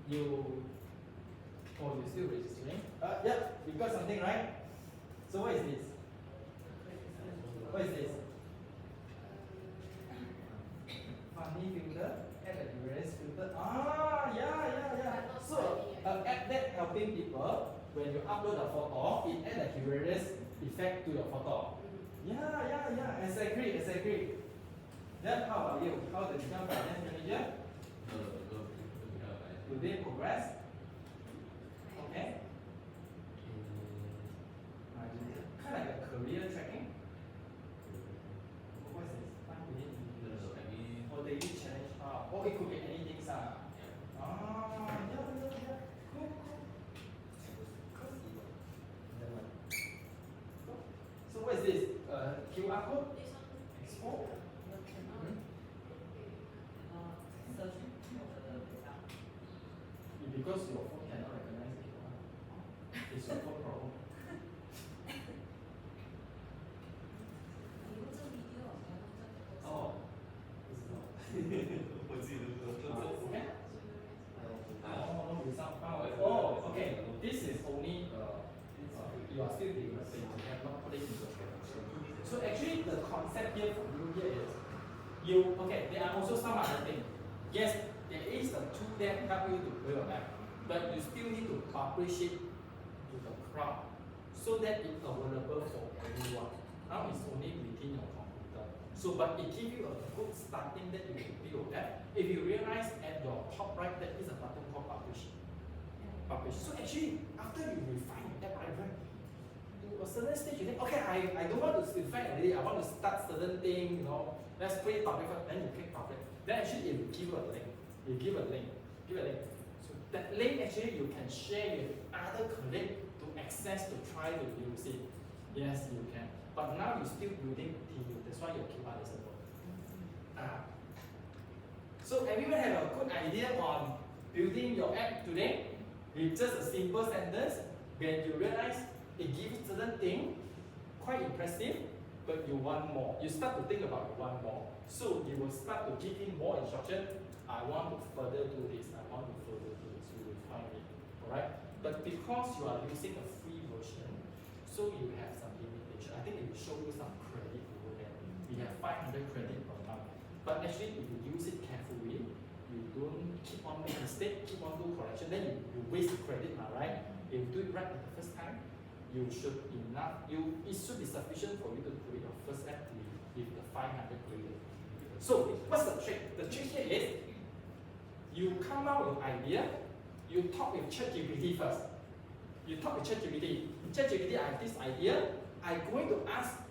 You still registering? Yep, you got something, right? So what is this? What is this? Funny filter, add a erase filter. Yeah. So, an app that helping people, when you upload a photo, it add a erase effect to your photo. Yeah, exactly. Then how about you? How to become finance manager? Do they progress? Okay. Kind of like a career tracking. What is this? 5 minute English. Or daily challenge. Or it could be anything, sir. Yeah. Cool. So what is this? QR code? Export? Because your phone cannot recognize the QR. It's your phone problem. Oh, okay. Oh, okay. This is only you are still developing. You have not put it into production. So actually, the concept here for you here is there are also some other things. Yes, there is a tool that help you to build an app, but you still need to publish it to the crowd so that it's available for everyone. Now it's only within your computer. So, but it gives you a good starting that you can build that. If you realize at your top right there is a button called publish. So actually, after you refine your app, right, to a certain stage, you think, okay, I don't want to refine already. I want to start certain thing, let's create public. Then you click public. Then actually, it will give you a link. You give a link. So that link actually you can share with other colleagues to access to try to use it. Yes, you can. But now you're still building team. That's why your QR doesn't work. So everyone have a good idea on building your app today? With just a simple sentence, when you realize it gives certain thing, quite impressive, but you want more. You start to think about you want more. So you will start to give him more instruction. I want to further do this. I want to further do this. You will find it. Alright? But because you are using a free version, so you have some limitation. I think it will show you some credit over there. We have 500 credit per month. But actually, if you use it carefully, you don't keep on making mistake, keep on doing correction, then you waste credit, right? If you do it right the first time, it should be sufficient for you to create your first app with the 500 credit. So what's the trick? The trick here is you come out with idea, you talk with ChatGPT first. You talk with ChatGPT. ChatGPT, I have this idea. I'm going to ask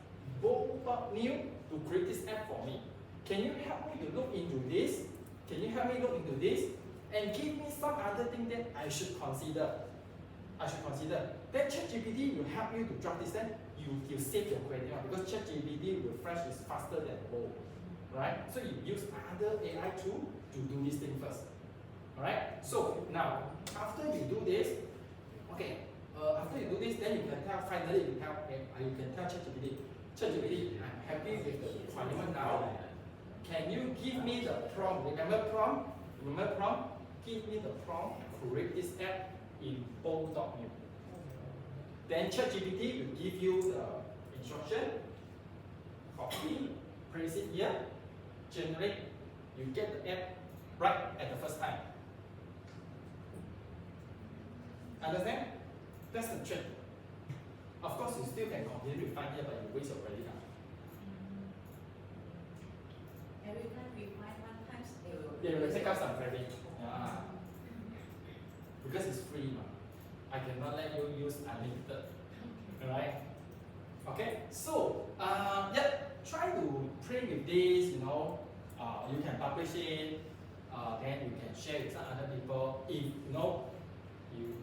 Bob.New to create this app for me. Can you help me to look into this? Can you help me look into this? And give me some other thing that I should consider. Then ChatGPT will help you to draft this. Then you save your query because ChatGPT refresh is faster than Go, right? So you use other AI tool to do this thing first, alright? So now after you do this, okay, after you do this, then you can tell finally you can tell ChatGPT, I'm happy with the requirement now. Can you give me the prompt? Remember prompt? Remember prompt? Give me the prompt, create this app in bold.new. Then ChatGPT will give you the instruction, copy, paste it here, generate, you get the app right at the first time. Understand? That's the trick. Of course, you still can continue to refine here, but you waste your credit card. Every time we find one times They will take up some credit. Yeah. Because it's free. I cannot let you use unlimited. Alright? Okay, so yeah, try to play with this, you can publish it, then you can share with some other people. If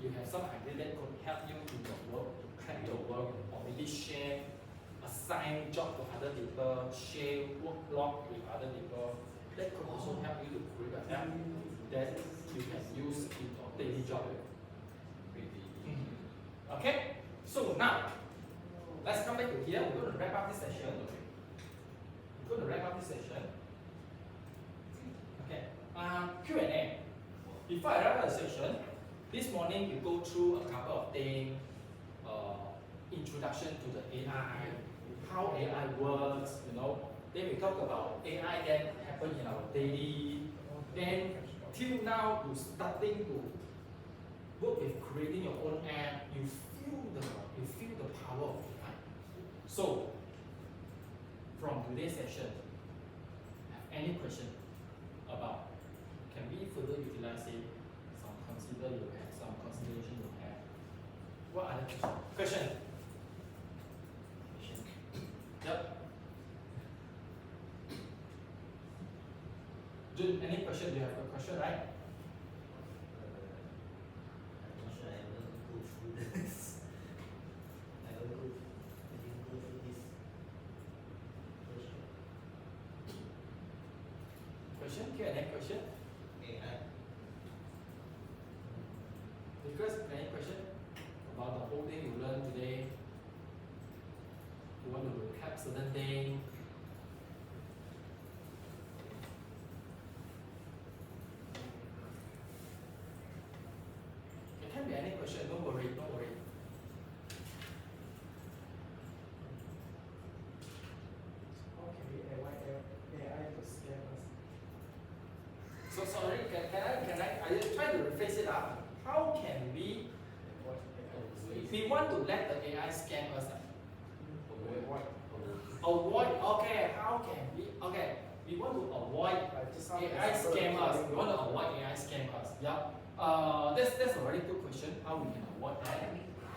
you have some idea that could help you in your work, to crack your work, or maybe share, assign job to other people, share work log with other people, that could also help you to create an app that you can use in your daily job. Okay, so now let's come back to here. We're going to wrap up this session. Okay, Q&A. Before I wrap up the session, this morning we go through a couple of things. Introduction to the AI, how AI works, Then we talk about AI that happen in our daily. Then till now you starting to work with creating your own app. You feel the power of AI. So from today's session, have any question about can we further utilize it? Some consideration you have. What other question? Yep. Jun, any question? You have a question, right? I'm not sure I will go through this. I didn't go through this question. Q&A question? AI. Because any question about the whole thing you learned today? You want to recap certain thing? It can be any question, don't worry. How can we AI to scam us? So sorry, can I try to rephrase it up? How can we want to let the AI scam us? Avoid, okay, how can we want to avoid AI scam us. We want to avoid AI scam us. Yeah. That's a very good question. How we can avoid that?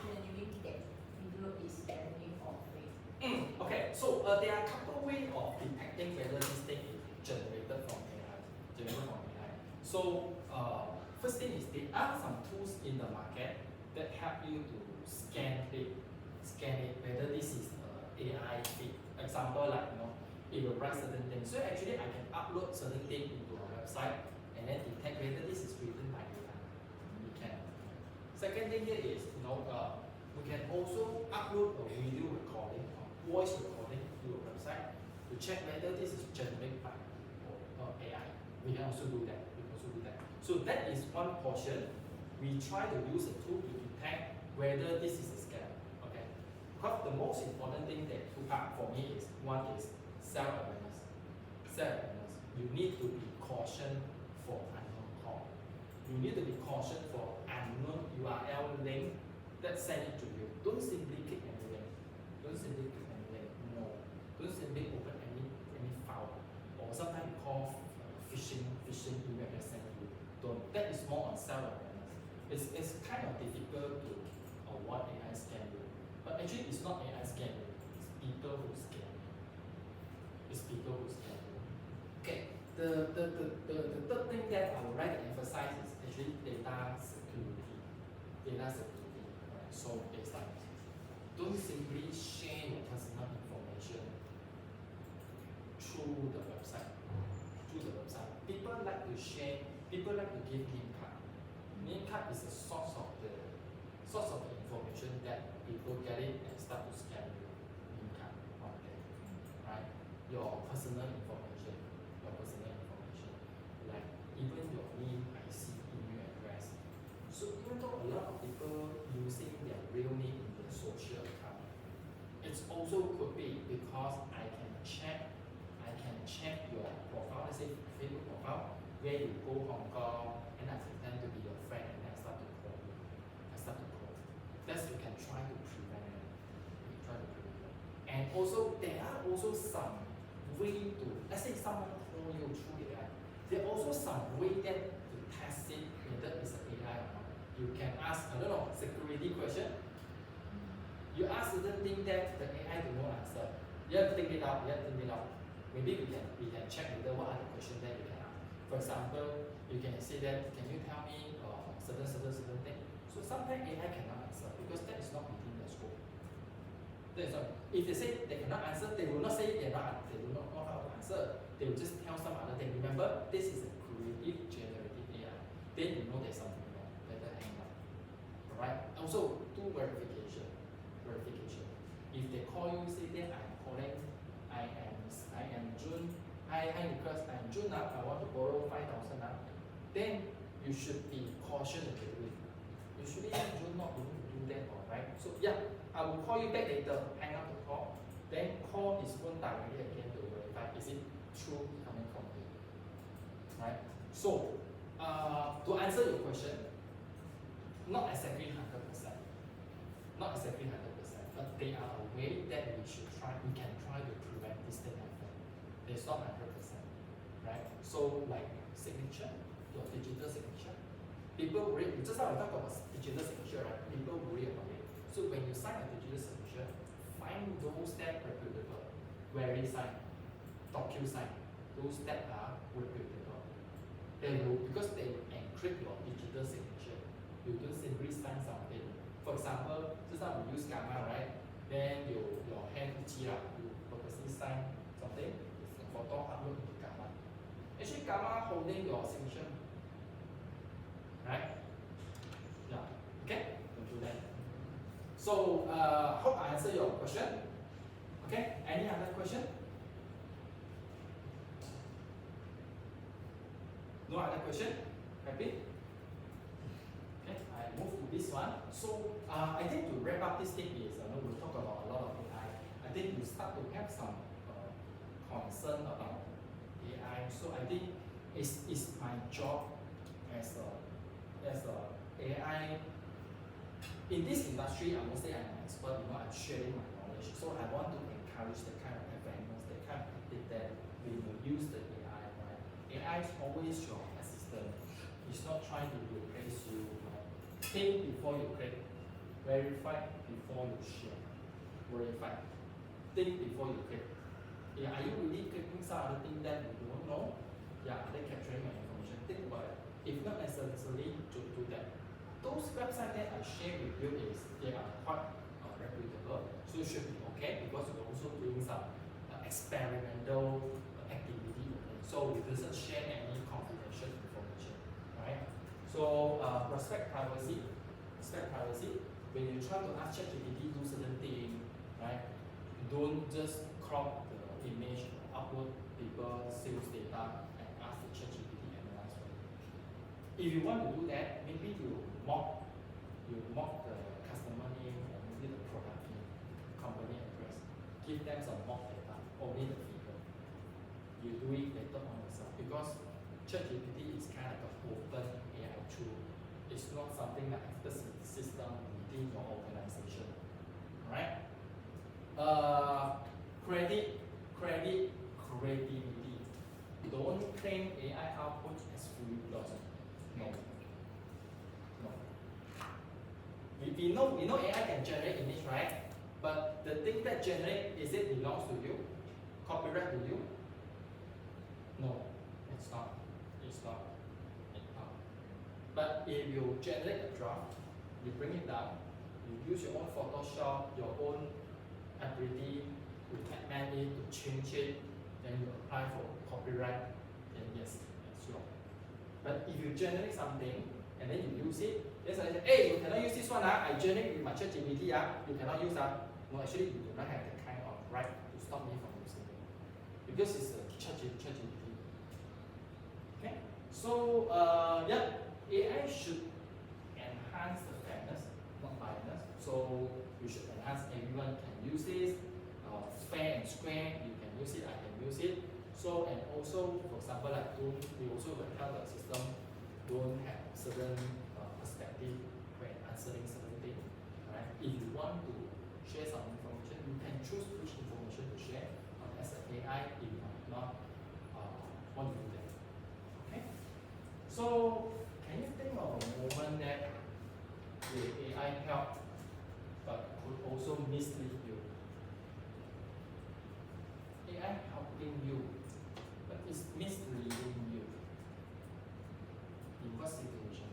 genuine that video is genuine or fake. Okay, so there are a couple of ways of detecting whether this thing is generated from AI. So first thing is there are some tools in the market that help you to scan it whether this is AI feed. Example like it will write certain things. So actually I can upload certain things into our website and then detect whether this is written by AI. We can. Second thing here is we can also upload a video recording or voice recording to your website to check whether this is generated by AI. We can also do that. So that is one portion. We try to use a tool to detect whether this is a scam. Okay. Because the most important thing that two part for me is one is self-awareness. You need to be cautioned for unknown call. You need to be cautioned for unknown URL link that send it to you. Don't simply click any link. No. Don't simply open any file. Or sometimes we call phishing email that send you. Don't. That is more on self-awareness. It's kind of difficult to avoid AI scam you. But actually it's not AI scam you. It's people who scam you. Okay. The third thing that I would like to emphasize is actually data security. Right? So it's like don't simply share your personal information through the website. People like to share, people like to give name card. Name card is a source of the information that people get it and start to scam you. Name card on there, right? Your personal information, like even your name, IC, email address. So even though a lot of people using their real name in their social account, it's also could be because I can check your profile, let's say Facebook profile, where you go Hong Kong and I pretend to be your friend and I start to call you. That's you can try to prevent it. And also there are also some way to, let's say someone call you through AI, there are also some way that to test it whether it's an AI or not. You can ask, I don't know, security question. You ask certain thing that the AI do not answer. You have to think it out. Maybe we can check whether what are the questions that you can ask. For example, you can say that, can you tell me certain thing? So sometimes AI cannot answer because that is not within the scope. If they say they cannot answer, they will not say they will not know how to answer. They will just tell some other thing. Remember, this is a creative generative AI. Then you know there's something wrong. Better hang up. Alright? Also, do verification. If they call you, say that I'm calling, I am June. Hi Nicholas, I'm June now. I want to borrow 5,000 now. Then you should be cautious a little bit. Usually June not going to do that, alright? So yeah, I will call you back later. Hang up the call. Then call his phone directly again to verify is it true coming from him. Right? So to answer your question, not exactly 100%. But they are a way that we can try to prevent this thing happen. It's not 100%. Right? So like signature, your digital signature. People worry, just now we talk about digital signature, right? People worry about it. So when you sign a digital signature, find those that are reputable. VeriSign, DocuSign, those that are reputable. Because they will encrypt your digital signature. You don't simply sign something. For example, just now we use Gamma, right? Then your hand itchy, you purposely sign something, it's a photo upload into Gamma. Actually, Gamma holding your signature. Right? Yeah. Okay? Don't do that. So, hope I answered your question. Okay? Any other question? No other question? Happy? Okay, I move to this one. So, I think to wrap up this thing is, we'll talk about a lot of AI. I think we start to have some concern about AI. So, I think it's my job as a AI. In this industry, I won't say I'm an expert, I'm sharing my knowledge. So I want to encourage the kind of awareness, the kind of ethic that we will use the AI, right? AI is always your assistant. It's not trying to replace you, right? Think before you click. Verify before you share. Verify. Think before you click. Yeah, are you really clicking some other thing that you don't know? Yeah, are they capturing your information? Think about it. If not necessarily to do that. Those websites that I share with you they are quite reputable, so it should be okay because we're also doing some experimental activity with it. So we doesn't share any confidential information, right? So respect privacy. When you try to ask ChatGPT do certain thing, right? Don't just crop the image or upload people's sales data and ask the ChatGPT. If you want to do that, maybe you mock the customer name or maybe the product name, company address. Give them some mock data, only the figure. You do it later on yourself because ChatGPT is kind of an open AI tool. It's not something like the system within your organization. Alright? Credibility. Don't claim AI output as fully plausible. No. We know AI can generate image, right? But the thing that generate, is it belongs to you? Copyright to you? No, it's not. But if you generate a draft, you bring it down, You use your own Photoshop, your own ability to augment it, to change it, then you apply for copyright, then yes, that's yours. But if you generate something and then you use it, then suddenly say, hey, you cannot use this one, I generate with my ChatGPT, you cannot use that. No, actually, you do not have the kind of right to stop me from using it. Because it's a ChatGPT. Okay? So, yeah, AI should enhance the fairness, not biasness. So, you should enhance everyone can use this. Fair and square, you can use it, I can use it. So, and also, for example, like we also will tell the system don't have certain perspective when answering certain things. Right? If you want to share some information, you can choose which information to share. But as an AI, it might not want to do that. Okay? So, can you think of a moment that the AI helped but could also mislead you? AI helping you, but it's misleading you. In what situation?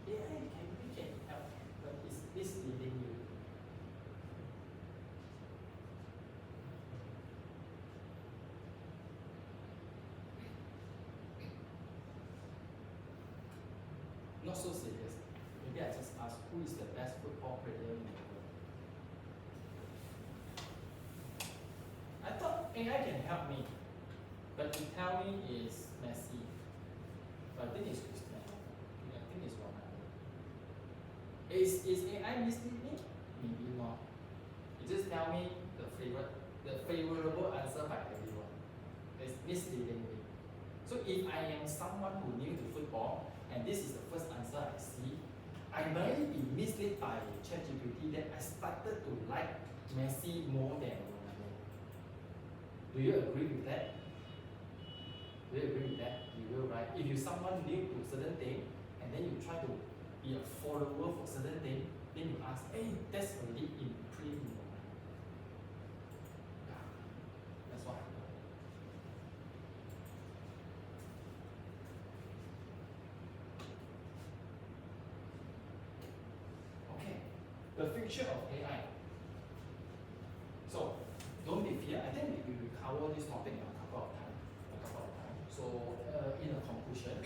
AI can help, but it's misleading you. Not so serious. Maybe I just ask who is the best football player in the world? I thought AI can help me, but you tell me is Messi. But I think it's Cristiano. I think it's Ronaldo. Is AI misleading me? Maybe not. You just tell me the favorable answer by everyone. It's misleading me. So if I am someone who new to football and this is the first answer I see, I might be misled by ChatGPT that I started to like Messi more than Ronaldo. Do you agree with that? Do you agree with that? You will, right? If you're someone new to certain thing and then you try to be a follower for certain thing, then you ask, hey, that's already imprinted in your mind. Yeah, that's what happened. The future of AI. So, don't be fear. I think we will cover this topic a couple of times. So, in a conclusion,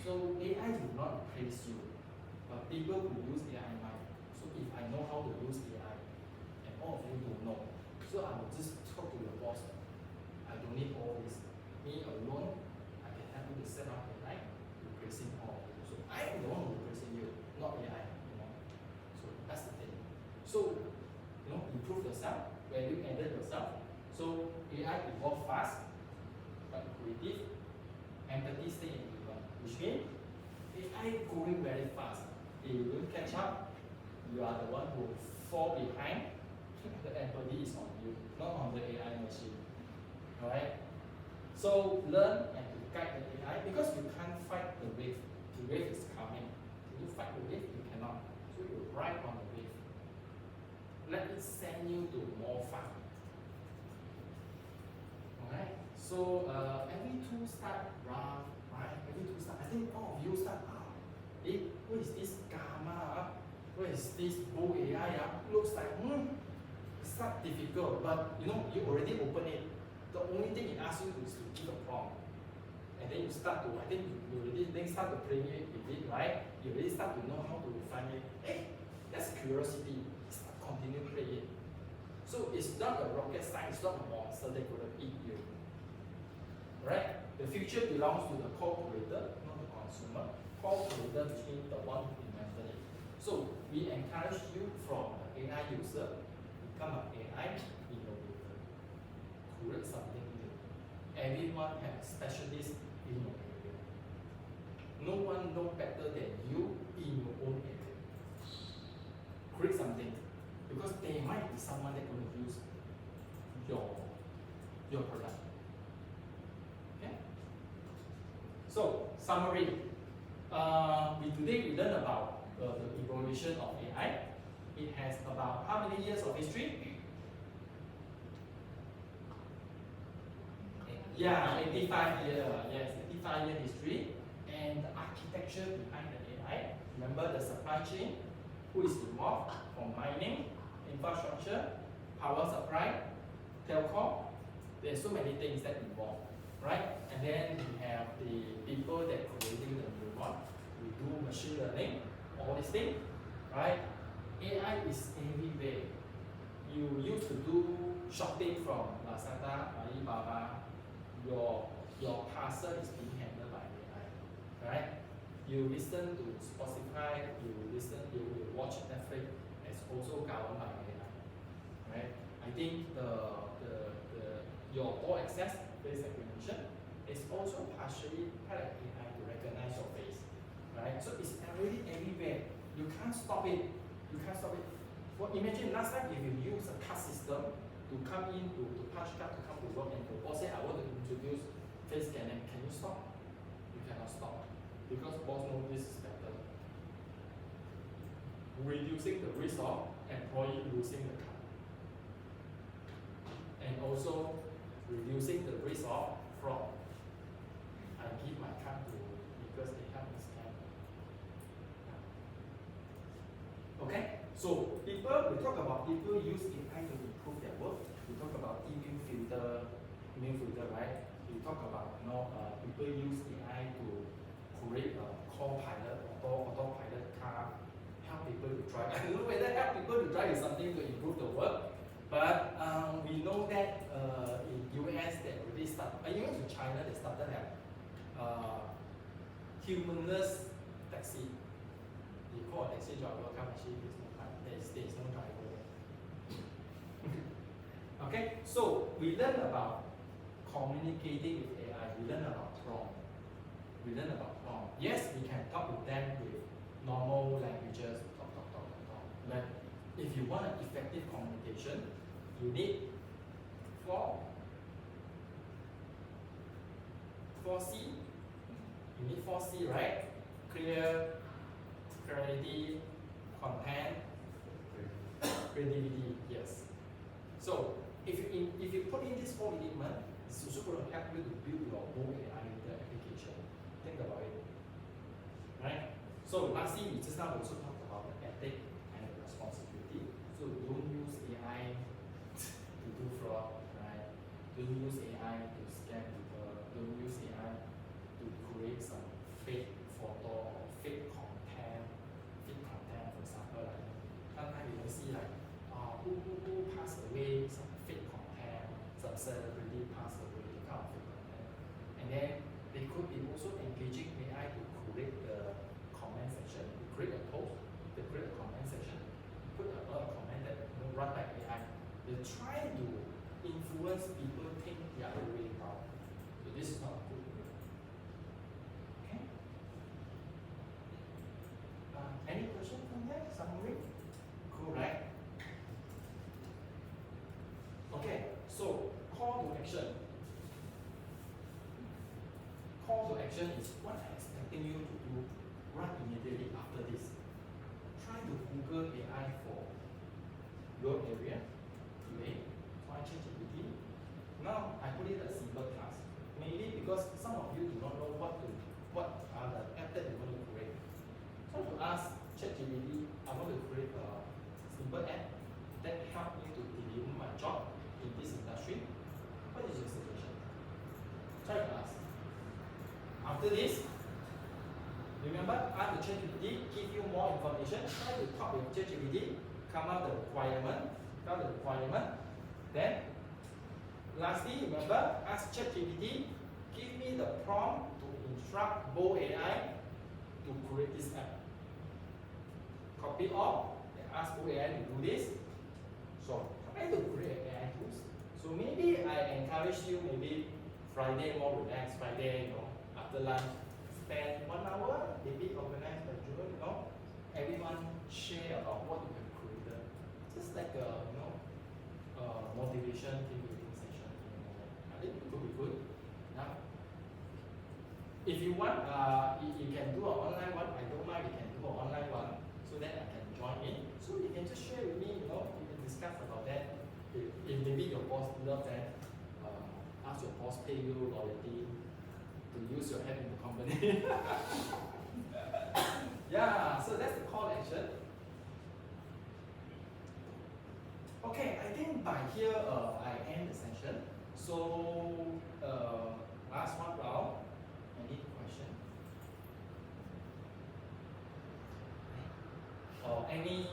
so AI will not replace you, but people who use AI might. So, if I know how to use AI, and all of you don't know, so I will just talk to your boss. I don't need all this. Me alone, I can help you to set up AI, replacing all of you. So, I am the one replacing you, not AI. So that's the thing. So, improve yourself, value added yourself. So AI evolve fast, but creative, empathy stay in everyone. Which means AI going very fast. If you don't catch up, you are the one who fall behind. The empathy is on you, not on the AI machine. Alright? So learn and to guide the AI because you can't fight the wave. The wave is coming. Can you fight the wave? You cannot. So you ride on the wave. Let it send you to more fun. Alright? So every tool start rough, right? Every tool start. I think all of you start what is this gamma? What is this Bo AI? Looks like it start difficult, but you already open it. The only thing it asks you is to give a prompt. And then you start to, I think you already then start to play it with it, right? You already start to know how to refine it. Hey, that's curiosity. Start continue to play it. So it's not a rocket science, it's not a monster that will eat you. Right? The future belongs to the co-creator, not the consumer. Co-creator between the one who invented it. So we encourage you from an AI user, become an AI innovator. Create something new. Everyone has a specialist in your area. No one knows better than you in your own area. Create something because there might be someone that going to use your product. Okay? So summary. Today we learned about the evolution of AI. It has about how many years of history? Yeah, 85 years. Yes, 85-year history. and the architecture behind the AI. Remember the supply chain, who is involved from mining, infrastructure, power supply, telecom. There's so many things that involve, right? And then we have the people that creating the new one. We do machine learning, all these things, right? AI is everywhere. You used to do shopping from Lazada, Alibaba, your parcel is being handled by AI, right? You listen to Spotify, you watch Netflix, it's also governed by AI, right? I think your all access face recognition is also partially part of AI to recognize your face, right? So it's already everywhere. You can't stop it. You can't stop it. Well, imagine last time if you use a card system to come in to punch card to come to work and the boss say I want to introduce face scanning, can you stop? You cannot stop because boss knows this is better. Reducing the risk of employee losing the card, and also reducing the risk of fraud. I give my card to because they help me scan. Okay, so we talk about people use AI to improve their work. We talk about email filter, right? We talk about people use AI to create a co-pilot, autopilot car, help people to drive. I don't know whether help people to drive is something to improve the work, but we know that in US they already start. Even in China they started humanless taxi. You call a taxi driver, come actually there's no driver. Okay, so we learn about communicating with AI. We learn about prompt. Yes, we can talk with them with normal languages, talk. But if you want an effective communication, you need 4C. You need 4C, right? Clear, clarity, content, creativity. Yes. So if you put in this 4 elements, it's also going to help you to build your own AI application. Think about it, right? So lastly, we just now also talked about the ethic and the responsibility. So don't use AI to do fraud, right? Don't use AI to scam people. Don't use AI to create some fake photo or fake content. For example, like sometimes you don't see like who passed away, some fake content, some celebrity passed away, the kind of fake content, and then they could be also engaging AI to create the comment section. You create a post, they create a comment section, put a lot of comment that run by AI. They try to influence people think the other way around. So this is not a good way. Okay. Any question from that? Summary? Cool, right? Okay, so call to action. Call to action is what I'm expecting you to do right immediately after this. Try to Google AI for your area today. Try ChatGPT. Now I put it as a simple task. Maybe because some of you do not know what are the apps that you want to create. So to ask ChatGPT, I want to create a simple app that help me to deliver my job in this industry. What is your suggestion? Try to ask. After this, remember, ask the ChatGPT, give you more information. Try to talk with ChatGPT, come out the requirement. Then, lastly, remember, ask ChatGPT, give me the prompt to instruct Bo AI to create this app. Copy all, and ask Bo AI to do this. So, try to create AI tools. So maybe I encourage you, maybe Friday more relaxed, Friday, after lunch, spend 1 hour, maybe organize by June, everyone share about what you have created. Just like a, motivation team building session. I think it could be good. Now, if you want, you can do an online one. I don't mind, you can do an online one so that I can join in. So you can just share with me, you can discuss about that. If maybe your boss loves that, ask your boss pay you royalty to use your head in the company. Yeah, so that's the call to action. Okay, I think by here I end the session. So last one round. Any question? Or any?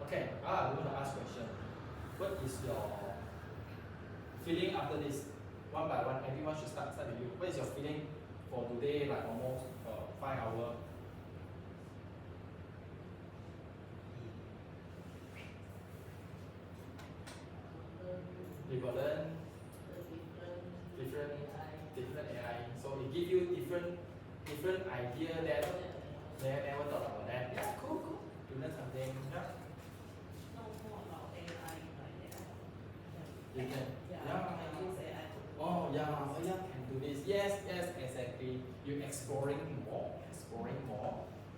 Okay, I'm going to ask question. What is your feeling after this? One by one, everyone should start with you. What is your feeling for today? Like almost 5 hours. You got learn different AI. So it give you different idea that they never thought about that. Yeah, cool. You learn something. Yeah. Know more about AI like that. You can. Yeah, I can use AI. Oh yeah, can do this. Yes, exactly. You're exploring more.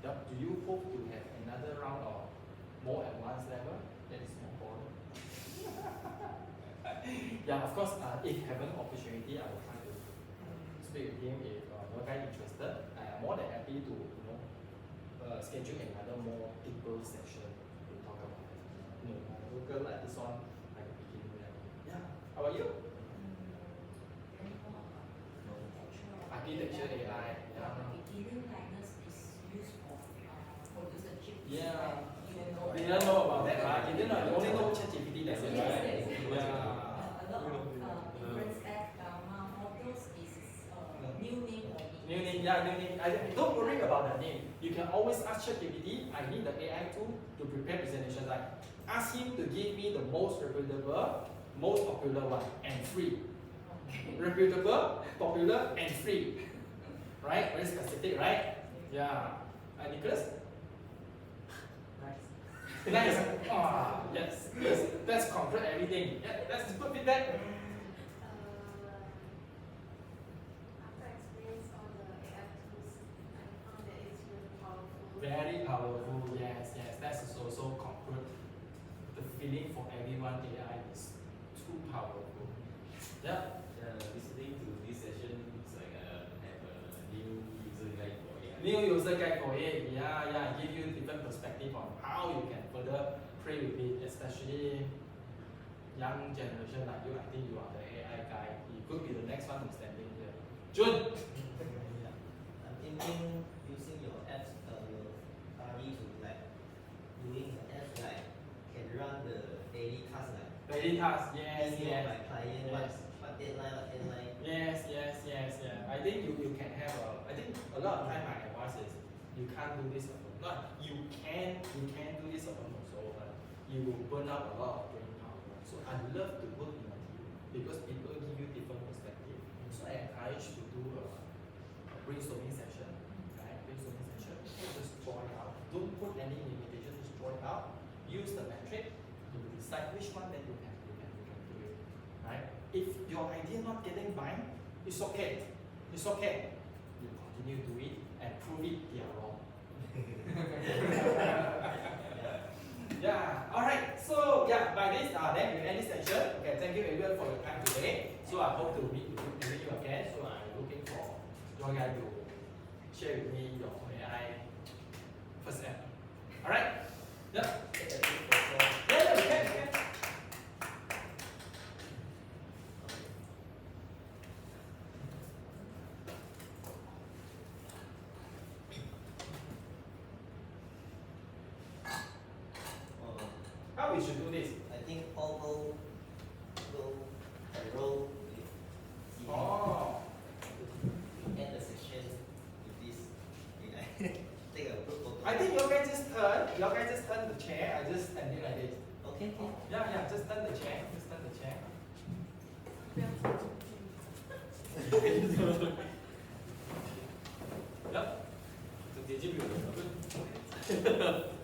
Yep. Do you hope to have another round of more advanced level? That is more important. Yeah, of course. If you have an opportunity, I will try to speak with him. If your guy interested, I am more than happy to schedule another more deeper session to talk about it. Local like this one, like the beginning level. Yeah. How about you? Architecture AI. Yeah. Beginning liners is used for produce the chip. Yeah. You You don't know about that, right? You didn't know. You only know ChatGPT. That's it, right? Yeah. A lot of different stack models is new name only. New name. Don't worry about the name. You can always ask ChatGPT. I need the AI tool to prepare presentation. Like, ask him to give me the most reputable, most popular one, and free. Reputable, popular, and free. Right? Very specific, right? Yeah. Nicholas? Nice. Yes. That's conclude everything. Yeah, that's good feedback. After experience all the AI tools, I found that it's really powerful. Very powerful. Yes. That's also conclude. The feeling for everyone AI is too powerful. Yeah. Listening to this session, it's like have a new user guide for AI. New user guide for it. Yeah. Give you different perspective on how you can further play with it, especially young generation like you. I think you are the AI guy. You could be the next one who's standing here. Jun. I'm thinking using your apps, your RD to like doing the apps like can run the daily tasks like Daily task. Yes. email my client Yes. what deadline. Yes. I think you can have I think a lot of time my advice is you can't do this alone. Not you can do this alone also, but you will burn out a lot of brain power. So I love to work in a team because people give you different perspective. So I encourage you to do a brainstorming session. Right? Brainstorming session. Just draw it out. Don't put any limitation, just draw it out. Use the metric to decide which one that you can do it. Right? If your idea not getting by, it's okay. You continue to do it and prove it they are wrong. Yeah. All right. So by this then we end this session. Okay. Thank you everyone for your time today. So I hope to meet you again. So I'm looking for your guys to share with me your AI first app. All right. Yeah. Yeah. We can. How we should do this? I think all go enroll with Oh. end the section with this AI. Take a group photo. I think you guys just turn the chair. I just standing like this. Okay. Yeah, just turn the chair. Yep. 直接就有了，不是？